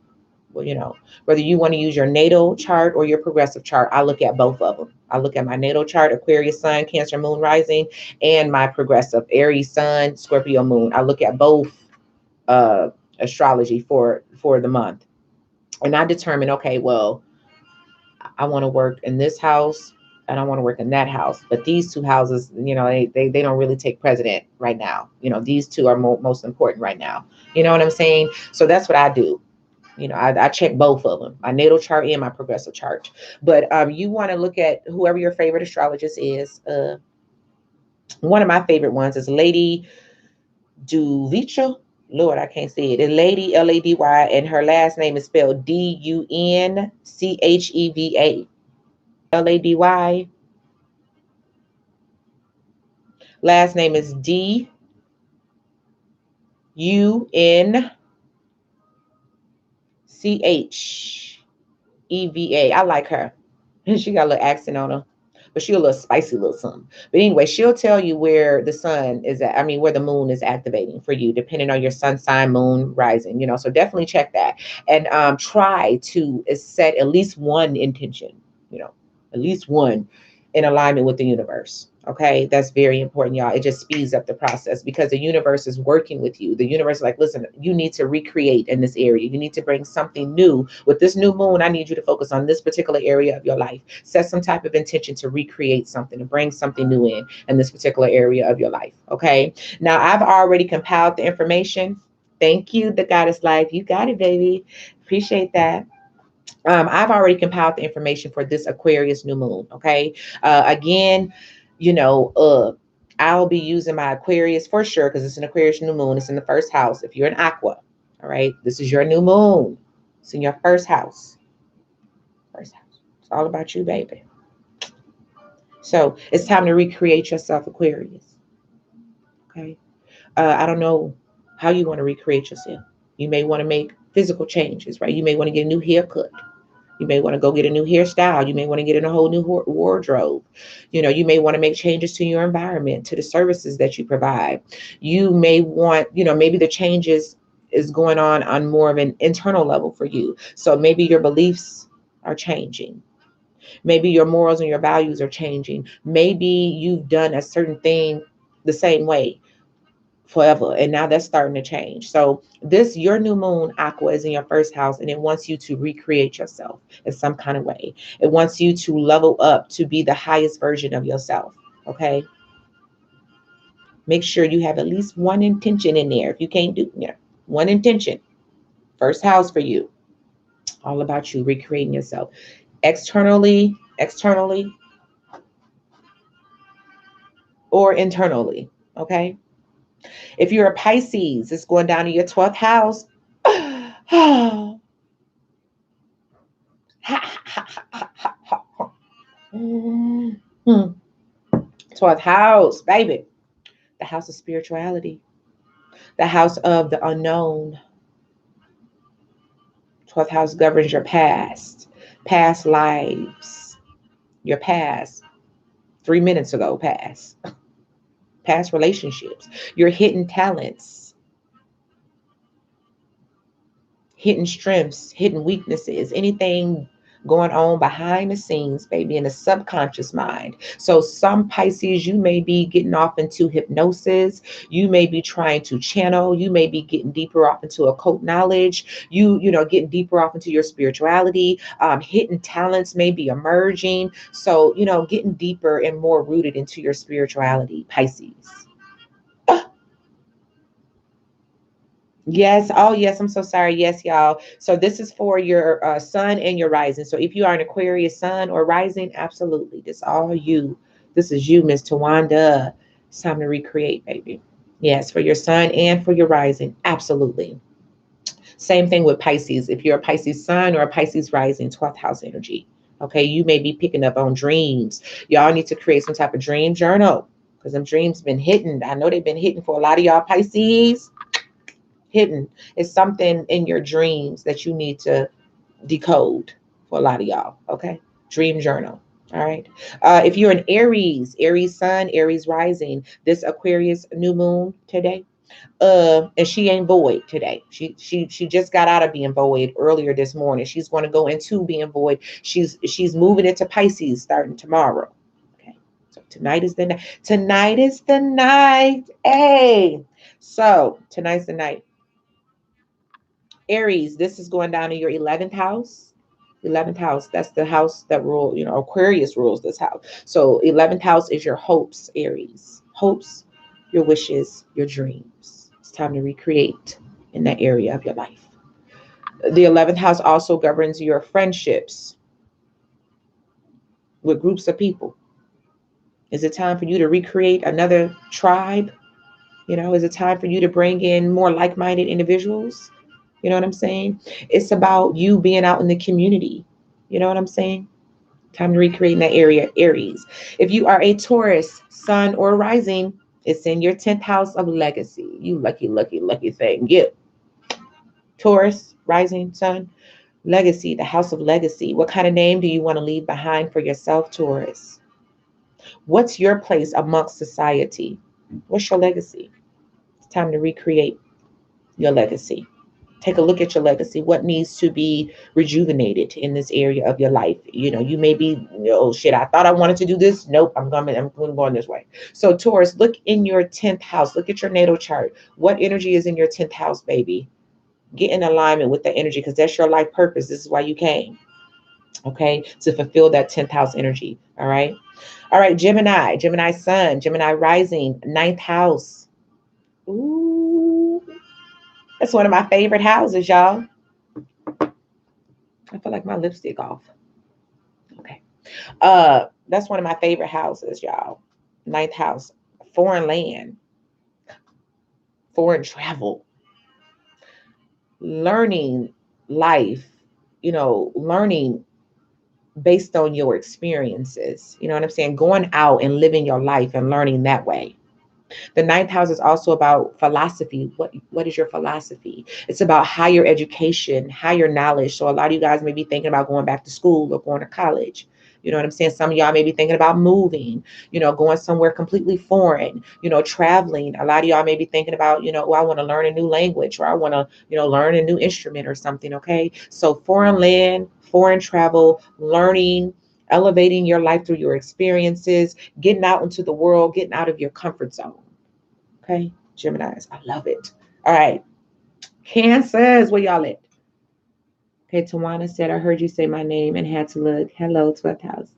Well, whether you want to use your natal chart or your progressive chart, I look at both of them. I look at my natal chart, Aquarius sun, Cancer moon rising, and my progressive Aries sun, Scorpio moon. I look at both astrology for the month, and I determine, okay, well, I want to work in this house and I want to work in that house. But these two houses, they don't really take precedent right now. These two are most important right now. You know what I'm saying? So that's what I do. I check both of them, my natal chart and my progressive chart. But you want to look at whoever your favorite astrologist is. One of my favorite ones is Lady Duvicha. Lord, I can't say it. It's Lady Lady, and her last name is spelled Duncheva. Lady. Last name is Duncheva. I like her. She got a little accent on her, but she a little spicy little something. But anyway, she'll tell you where the sun is at. I mean, where the moon is activating for you, depending on your sun sign, moon rising. So definitely check that, and try to set at least one intention. At least one in alignment with the universe. Okay, that's very important, y'all. It just speeds up the process because the universe is working with you. The universe is like, listen, you need to recreate in this area. You need to bring something new. With this new moon, I need you to focus on this particular area of your life. Set some type of intention to recreate something, to bring something new in this particular area of your life. Okay, now I've already compiled the information. Thank you, the Goddess Life. You got it, baby. Appreciate that. I've already compiled the information for this Aquarius new moon. Okay. Again, I'll be using my Aquarius for sure because it's an Aquarius new moon. It's in the first house. If you're an Aqua, all right, this is your new moon. It's in your first house. First house. It's all about you, baby. So it's time to recreate yourself, Aquarius. Okay. I don't know how you want to recreate yourself. You may want to make physical changes, right? You may want to get a new haircut. You may want to go get a new hairstyle. You may want to get in a whole new wardrobe. You may want to make changes to your environment, to the services that you provide. You may want, maybe the changes is going on more of an internal level for you. So maybe your beliefs are changing. Maybe your morals and your values are changing. Maybe you've done a certain thing the same way forever, and now that's starting to change. So this, your new moon, Aqua, is in your first house, and it wants you to recreate yourself in some kind of way. It wants you to level up to be the highest version of yourself. Okay, make sure you have at least one intention in there. If you can't do, one intention. First house for you. All about you recreating yourself. Externally, or internally. Okay. If you're a Pisces, it's going down to your 12th house. 12th house, baby. The house of spirituality, the house of the unknown. 12th house governs your past lives, your past, 3 minutes ago, past relationships, your hidden talents, hidden strengths, hidden weaknesses, anything going on behind the scenes, baby, in the subconscious mind. So some Pisces, you may be getting off into hypnosis. You may be trying to channel. You may be getting deeper off into occult knowledge. Getting deeper off into your spirituality. Hidden talents may be emerging. So, getting deeper and more rooted into your spirituality, Pisces. Yes. Oh, yes. I'm so sorry. Yes, y'all. So this is for your sun and your rising. So if you are an Aquarius sun or rising, absolutely. This all you. This is you, Miss Tawanda. It's time to recreate, baby. Yes, for your sun and for your rising. Absolutely. Same thing with Pisces. If you're a Pisces sun or a Pisces rising, 12th house energy. Okay, you may be picking up on dreams. Y'all need to create some type of dream journal because them dreams been hitting. I know they've been hitting for a lot of y'all Pisces. Hidden is something in your dreams that you need to decode for a lot of y'all. Okay, dream journal. All right. If you're an Aries sun, Aries rising, this Aquarius new moon today, and she ain't void today. She just got out of being void earlier this morning. She's going to go into being void. She's moving into Pisces starting tomorrow. Okay. So tonight is the night. Tonight is the night. Hey. So tonight's the night. Aries, this is going down in your 11th house. 11th house, that's the house that Aquarius rules this house. So 11th house is your hopes, Aries. Hopes, your wishes, your dreams. It's time to recreate in that area of your life. The 11th house also governs your friendships with groups of people. Is it time for you to recreate another tribe? Is it time for you to bring in more like-minded individuals? You know what I'm saying? It's about you being out in the community. You know what I'm saying? Time to recreate in that area, Aries. If you are a Taurus, sun or rising, it's in your 10th house of legacy. You lucky, lucky, lucky thing. You. Taurus, rising, sun, legacy, the house of legacy. What kind of name do you want to leave behind for yourself, Taurus? What's your place amongst society? What's your legacy? It's time to recreate your legacy. Take a look at your legacy. What needs to be rejuvenated in this area of your life? You may be, oh shit, I thought I wanted to do this. Nope, I'm going this way. So Taurus, look in your 10th house. Look at your natal chart. What energy is in your 10th house, baby? Get in alignment with that energy because that's your life purpose. This is why you came. Okay, to fulfill that 10th house energy. All right. All right, Gemini sun, Gemini rising, 9th house. Ooh. That's one of my favorite houses, y'all. I feel like my lipstick off. Okay. That's one of my favorite houses, y'all. 9th house, foreign land, foreign travel, learning life, learning based on your experiences. You know what I'm saying? Going out and living your life and learning that way. The 9th house is also about philosophy. What is your philosophy? It's about higher education, higher knowledge. So a lot of you guys may be thinking about going back to school or going to college. You know what I'm saying? Some of y'all may be thinking about moving, going somewhere completely foreign, traveling. A lot of y'all may be thinking about, oh, I want to learn a new language or I want to, learn a new instrument or something. Okay. So foreign land, foreign travel, learning, elevating your life through your experiences, getting out into the world, getting out of your comfort zone. Okay, Geminis, I love it. All right, Cancers, where y'all at? Okay, Tawana said, I heard you say my name and had to look. Hello, 12th house.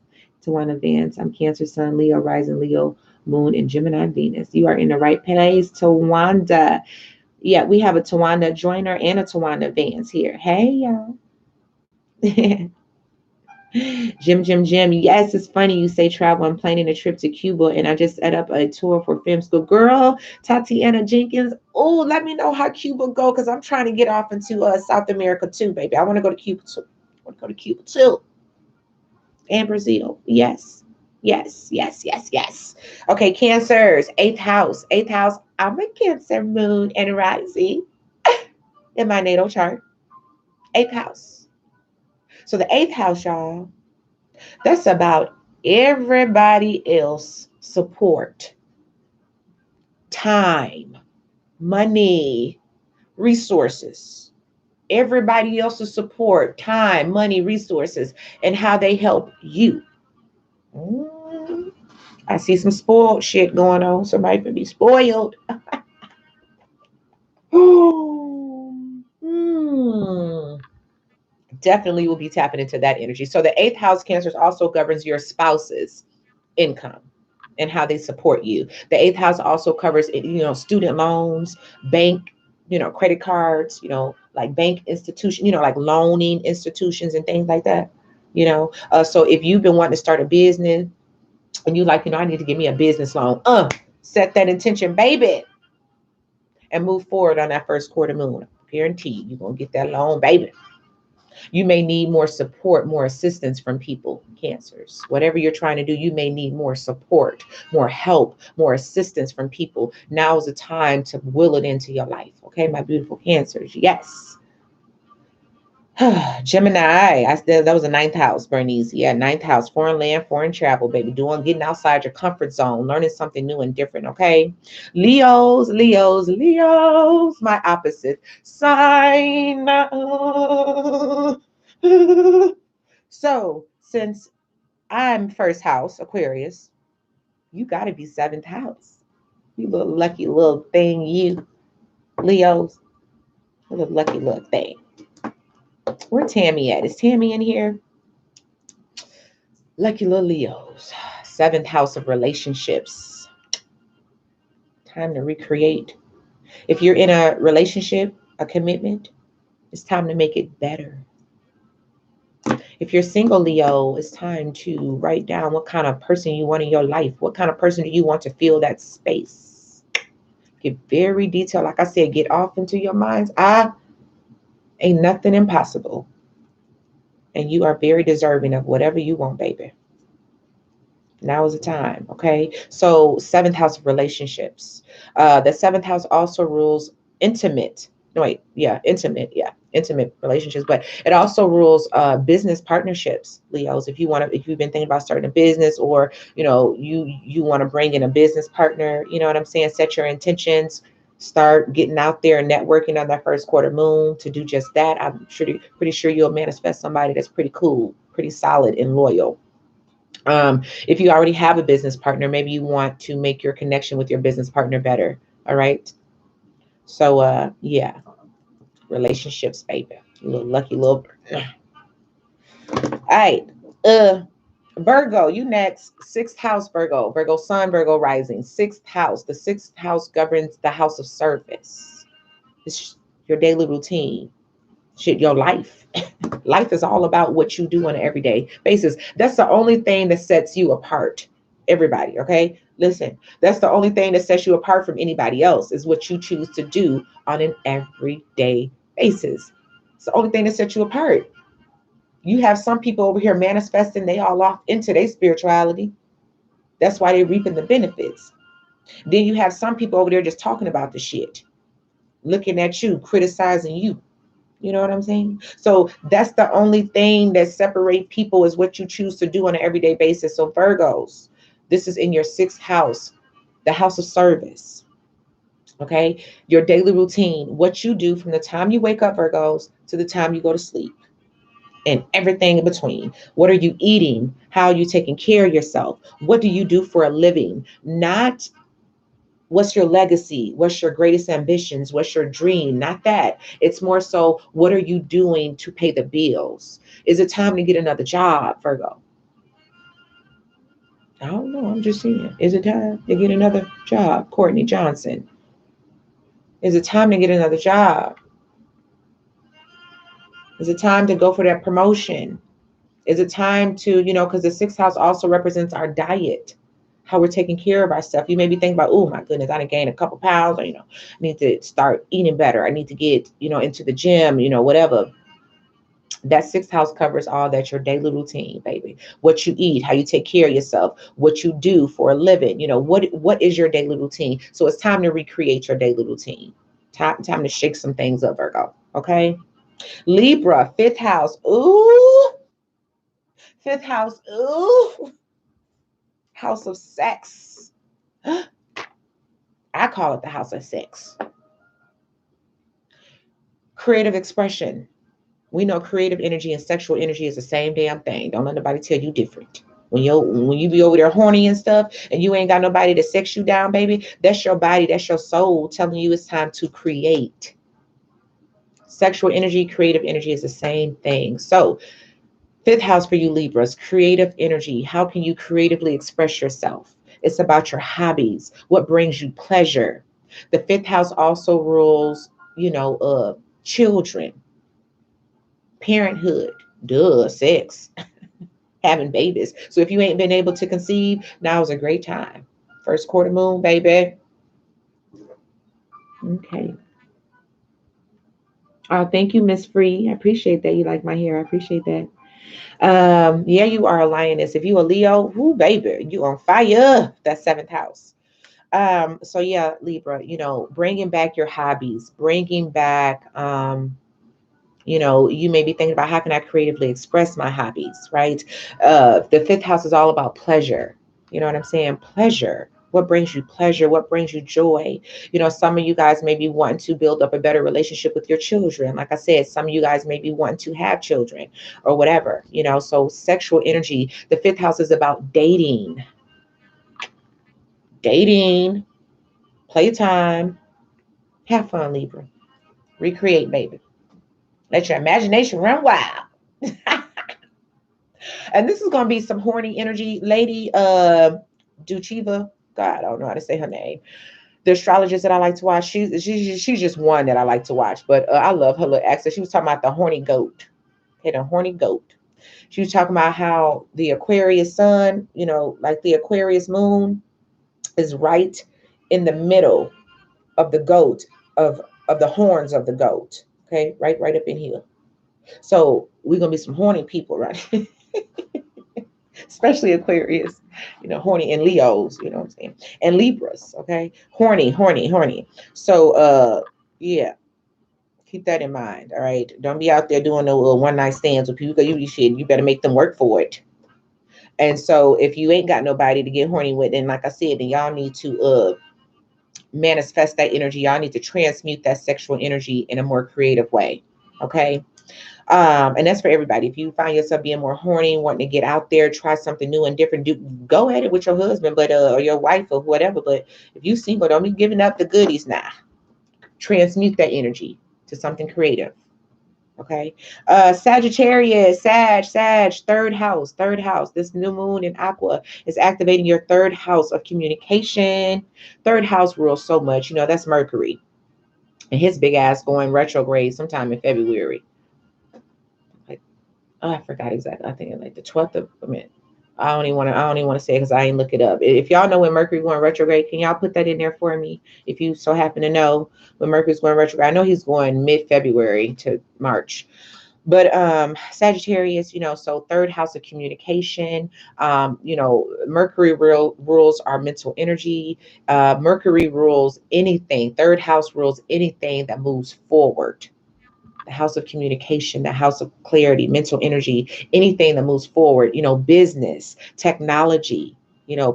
Tawana Vance, I'm Cancer Sun, Leo, Rising Leo, Moon, and Gemini Venus. You are in the right place, Tawanda. Yeah, we have a Tawana Joyner and a Tawana Vance here. Hey, y'all. Jim. Yes, it's funny you say travel. I'm planning a trip to Cuba and I just set up a tour for film school. Girl, Tatiana Jenkins. Oh, let me know how Cuba go because I'm trying to get off into South America too, baby. I want to go to Cuba too. I want to go to Cuba too. And Brazil. Yes. Yes. Okay, Cancers, eighth house. Eighth house. I'm a Cancer moon and rising in my natal chart. Eighth house. So the eighth house, y'all, that's about everybody else support, time, money, resources. Everybody else's support, time, money, resources, and how they help you. Mm, I see some spoiled shit going on. Somebody could be spoiled. Hmm. Definitely will be tapping into that energy. So the eighth house cancers also governs your spouse's income and how they support you. The eighth house also covers, student loans, bank, credit cards, like bank institution, like loaning institutions and things like that. So if you've been wanting to start a business and you like, I need to give me a business loan, set that intention, baby, and move forward on that first quarter moon. Guaranteed you're gonna get that loan, baby. You may need more support, more assistance from people, cancers. Whatever you're trying to do, you may need more support, more help, more assistance from people. Now is the time to will it into your life. Okay, my beautiful cancers. Yes. Gemini, that was a ninth house, Bernice. Yeah, ninth house, foreign land, foreign travel, baby. Getting outside your comfort zone, learning something new and different, okay? Leos, my opposite sign. So, since I'm first house, Aquarius, you got to be seventh house. You little lucky little thing, you Leos, little lucky little thing. Where Tammy at? Is Tammy in here? Lucky little Leos. Seventh house of relationships. Time to recreate. If you're in a relationship, a commitment, it's time to make it better. If you're single, Leo, it's time to write down what kind of person you want in your life. What kind of person do you want to fill that space? Get very detailed. Like I said, get off into your minds. Ain't nothing impossible. And you are very deserving of whatever you want, baby. Now is the time. Okay. So seventh house of relationships. The seventh house also rules intimate. No, wait, yeah, intimate. Yeah, intimate relationships. But it also rules business partnerships, Leos. If you've been thinking about starting a business, or you want to bring in a business partner, you know what I'm saying? Set your intentions. Start getting out there and networking on that first quarter moon to do just that. I'm pretty sure you'll manifest somebody that's pretty cool, pretty solid and loyal. If you already have a business partner, maybe you want to make your connection with your business partner better. All right. So, yeah, relationships, baby. Little lucky little. All right. Virgo, you next. Sixth house, Virgo. Virgo sun, Virgo rising. Sixth house. The sixth house governs the house of service. It's your daily routine. Shit, your life. Life is all about what you do on an everyday basis. That's the only thing that sets you apart. Everybody, okay? Listen, that's the only thing that sets you apart from anybody else is what you choose to do on an everyday basis. It's the only thing that sets you apart. You have some people over here manifesting, they all off into their spirituality. That's why they're reaping the benefits. Then you have some people over there just talking about the shit, looking at you, criticizing you. You know what I'm saying? So that's the only thing that separates people is what you choose to do on an everyday basis. So Virgos, this is in your sixth house, the house of service. Okay. Your daily routine, what you do from the time you wake up, Virgos, to the time you go to sleep, and everything in between. What are you eating? How are you taking care of yourself? What do you do for a living? Not what's your legacy? What's your greatest ambitions? What's your dream? Not that. It's more so, what are you doing to pay the bills? Is it time to get another job, Virgo? I don't know. I'm just saying. Is it time to get another job, Courtney Johnson? Is it time to get another job? Is it time to go for that promotion? Is it time to, because the sixth house also represents our diet, how we're taking care of ourselves. You may be thinking about, oh my goodness, I done gained a couple pounds, or, I need to start eating better. I need to get, into the gym, whatever. That sixth house covers all that, your daily routine, baby. What you eat, how you take care of yourself, what you do for a living. What is your daily routine? So it's time to recreate your daily routine. Time to shake some things up, Virgo. Okay. Libra, fifth house. Ooh, fifth house. Ooh, house of sex. I call it the house of sex. Creative expression. We know creative energy and sexual energy is the same damn thing. Don't let nobody tell you different. When you be over there horny and stuff and you ain't got nobody to sex you down, baby, that's your body, that's your soul telling you it's time to create. Sexual energy, creative energy is the same thing. So, fifth house for you Libras, creative energy. How can you creatively express yourself? It's about your hobbies, what brings you pleasure. The fifth house also rules, children, parenthood, sex, having babies. So if you ain't been able to conceive, now is a great time. First quarter moon, baby. Okay. Oh, thank you, Miss Free. I appreciate that. You like my hair. I appreciate that. Yeah, you are a lioness. If you a Leo, whoo, baby, you on fire. That's seventh house. So yeah, Libra, bringing back your hobbies, bringing back, you may be thinking about how can I creatively express my hobbies, right? The fifth house is all about pleasure. You know what I'm saying? Pleasure. What brings you pleasure? What brings you joy? Some of you guys may be wanting to build up a better relationship with your children. Like I said, some of you guys may be wanting to have children or whatever, so sexual energy. The fifth house is about dating, playtime, have fun, Libra. Recreate, baby. Let your imagination run wild. And this is going to be some horny energy. Lady Duchiva, God, I don't know how to say her name. The astrologist that I like to watch, she's just one that I like to watch. But I love her little accent. She was talking about the horny goat. Okay, the horny goat. She was talking about how the Aquarius sun, like the Aquarius moon, is right in the middle of the goat, of the horns of the goat. Okay, right up in here. So we're gonna be some horny people, right? Especially Aquarius, horny, and Leos, you know what I'm saying, and Libras, okay, horny, horny, horny. So, yeah, keep that in mind. All right, don't be out there doing no one night stands with people. You better make them work for it. And so, if you ain't got nobody to get horny with, then like I said, then y'all need to manifest that energy. Y'all need to transmute that sexual energy in a more creative way. Okay. And that's for everybody. If you find yourself being more horny, wanting to get out there, try something new and different, go at it with your husband, but or your wife or whatever. But if you single, don't be giving up the goodies now. Transmute that energy to something creative. Okay. Sagittarius, third house. This new moon in Aqua is activating your third house of communication. Third house rules so much. That's Mercury. And his big ass going retrograde sometime in February. Oh, I forgot exactly. I think like the 12th of, I don't even want to say it because I ain't look it up. If y'all know when Mercury going retrograde, can y'all put that in there for me? If you so happen to know when Mercury's going retrograde, I know he's going mid-February to March. But Sagittarius, so third house of communication, Mercury rules our mental energy. Mercury rules anything. Third house rules anything that moves forward. The house of communication, the house of clarity, mental energy, anything that moves forward, business, technology,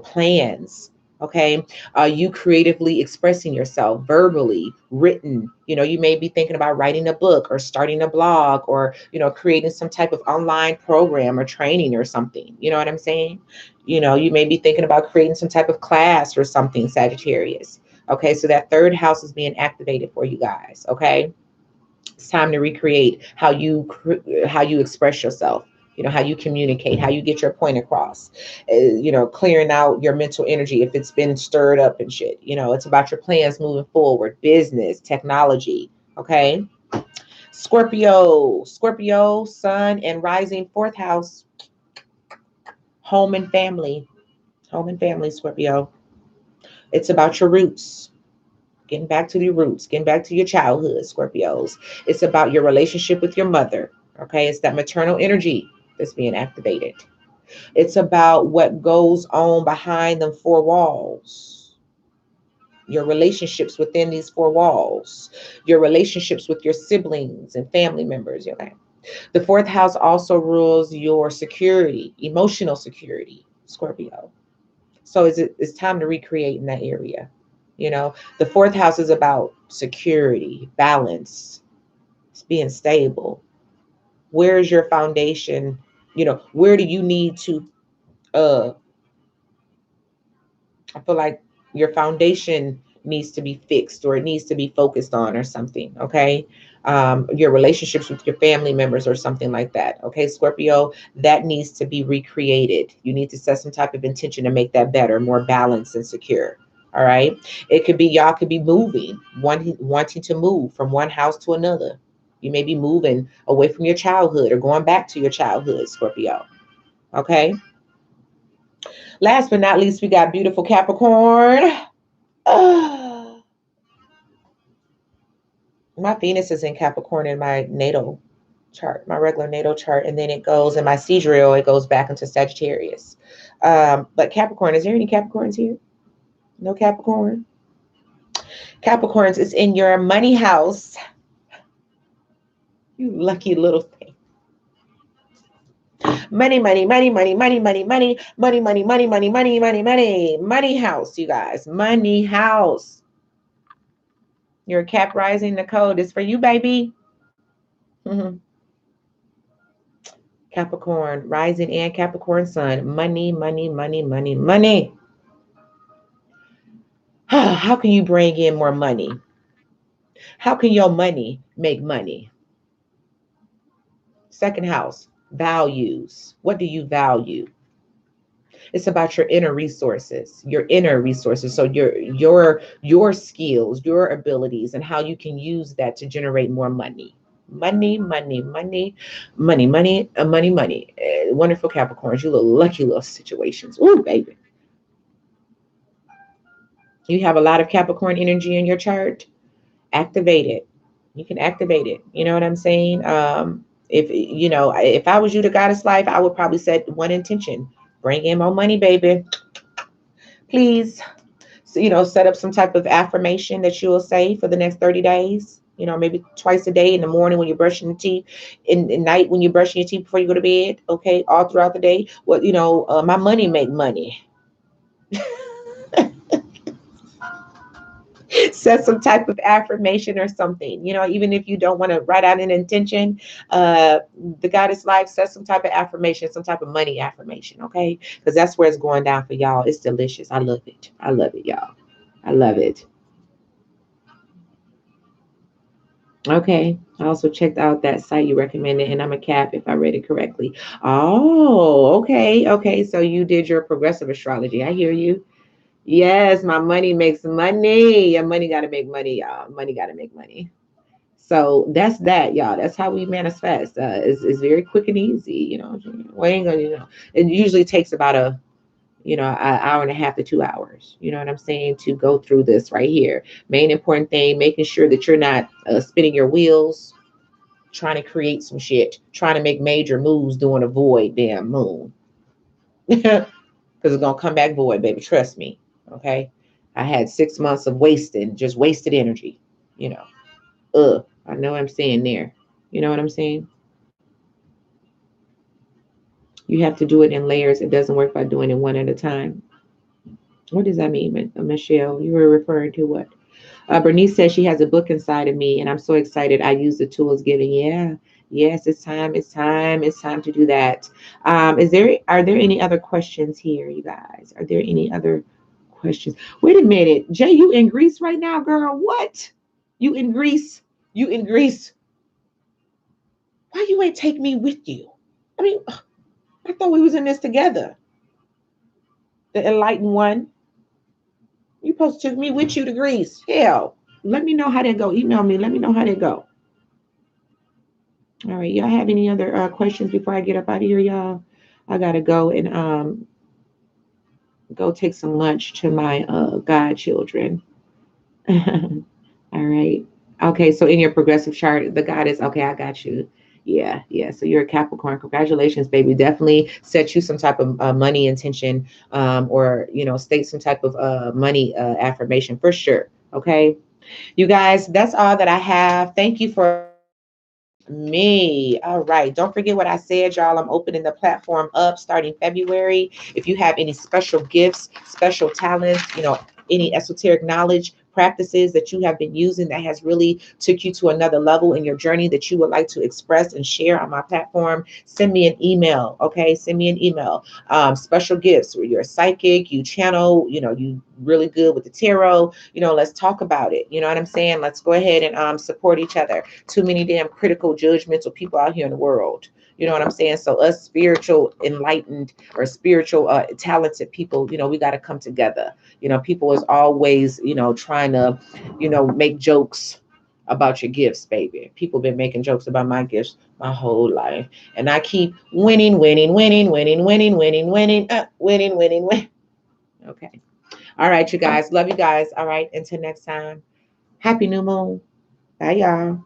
plans. Okay. You creatively expressing yourself verbally, written, you may be thinking about writing a book or starting a blog or, creating some type of online program or training or something. You know what I'm saying? You may be thinking about creating some type of class or something, Sagittarius. Okay. So that third house is being activated for you guys. Okay. It's time to recreate how you express yourself. You know, how you communicate, how you get your point across, you know, clearing out your mental energy if it's been stirred up and shit. You know, it's about your plans moving forward, business, technology. Okay. Scorpio, sun and rising, fourth house, home and family. Home and family, Scorpio. It's about your roots, getting back to your roots, getting back to your childhood, Scorpios. It's about your relationship with your mother. Okay. It's that maternal energy that's being activated. It's about what goes on behind them four walls, your relationships within these four walls, your relationships with your siblings and family members. Okay. The fourth house also rules your security, emotional security, Scorpio. So it's time to recreate in that area. You know, the fourth house is about security, balance, it's being stable. Where is your foundation? You know, where do you need to uh I feel like your foundation needs to be fixed, or it needs to be focused on, or something. Okay. Your relationships with your family members or something like that. Okay, Scorpio, that needs to be recreated. You need to set some type of intention to make that better, more balanced and secure. All right. It could be y'all could be moving, wanting to move from one house to another. You may be moving away from your childhood or going back to your childhood, Scorpio. Okay. Last but not least, we got beautiful Capricorn. My Venus is in Capricorn in my natal chart, my regular natal chart, and then it goes in my sidereal, it goes back into Sagittarius. But Capricorn, is there any Capricorns here? No Capricorn? Capricorns is in your money house. You lucky little thing. Money, money, money, money, money, money, money, money, money, money, money, money, money, money, money house, you guys. Money house. Your Cap rising, the code is for you, baby. Capricorn rising and Capricorn sun. Money, money, money, money, money. How can you bring in more money? How can your money make money? Second house, values. What do you value? It's about your inner resources, your inner resources. So your skills, your abilities, and how you can use that to generate more money. Money, money, money, money, money, money, money. Wonderful Capricorns, you little lucky little situations. Ooh, baby. You have a lot of Capricorn energy in your chart. Activate it. You can activate it. You know what I'm saying? If you know, if I was you, the goddess life, I would probably set one intention: bring in more money, baby. Please. So, you know, set up some type of affirmation that you will say for the next 30 days. You know, maybe twice a day, in the morning when you're brushing your teeth, in the night when you're brushing your teeth before you go to bed. Okay, all throughout the day. Well, you know, my money make money. Set some type of affirmation or something. You know, even if you don't want to write out an intention, uh the goddess life, set some type of affirmation, some type of money affirmation. Okay, because that's where it's going down for y'all. It's delicious. I love it. I love it, y'all. I love it. Okay, I also checked out that site you recommended, and I'm a Cap if I read it correctly. Oh, okay, okay, so you did your progressive astrology. I hear you. Yes, my money makes money. Your money got to make money, y'all. Money got to make money. So that's that, y'all. That's how we manifest. It's very quick and easy. You know, we ain't gonna, you know, it usually takes about a, you know, an hour and a half to 2 hours. You know what I'm saying? To go through this right here. Main important thing, making sure that you're not spinning your wheels, trying to create some shit, trying to make major moves during a void damn moon. Because it's gonna come back void, baby. Trust me. Okay. I had 6 months of wasting, just wasted energy, you know. I know what I'm saying there. You know what I'm saying? You have to do it in layers. It doesn't work by doing it one at a time. What does that mean, Michelle? You were referring to what? Bernice says she has a book inside of me, and I'm so excited. I use the tools given. Yeah, yes, it's time. It's time. It's time to do that. Are there any other questions here, you guys? Are there any other questions? Wait a minute, Jay, you in Greece right now, girl? What? You in Greece? You in Greece? Why you ain't take me with you? I mean, I thought we was in this together. The enlightened one. You supposed to take me with you to Greece. Hell. Let me know how that go. Email me. Let me know how that go. All right. Y'all have any other questions before I get up out of here, y'all? I gotta go and go take some lunch to my godchildren. All right. Okay, so in your progressive chart, the goddess, okay, I got you. Yeah, yeah. So you're a Capricorn. Congratulations, baby. Definitely set you some type of money intention, or state some type of money affirmation for sure. Okay, you guys, that's all that I have. Thank you for me. All right. Don't forget what I said, y'all. I'm opening the platform up starting February. If you have any special gifts, special talents, any esoteric knowledge practices that you have been using that has really took you to another level in your journey that you would like to express and share on my platform, send me an email. Okay, send me an email. Special gifts where you're a psychic, you channel, you really good with the tarot. Let's talk about it. You know what I'm saying? Let's go ahead and support each other. Too many damn critical, judgmental people out here in the world. You know what I'm saying? So us spiritual, enlightened, or spiritual, talented people, we got to come together. People is always, trying to, make jokes about your gifts, baby. People been making jokes about my gifts my whole life. And I keep winning, winning, winning, winning, winning, winning, winning, winning, winning, winning. Okay. All right, you guys. Love you guys. All right. Until next time. Happy new moon. Bye, y'all.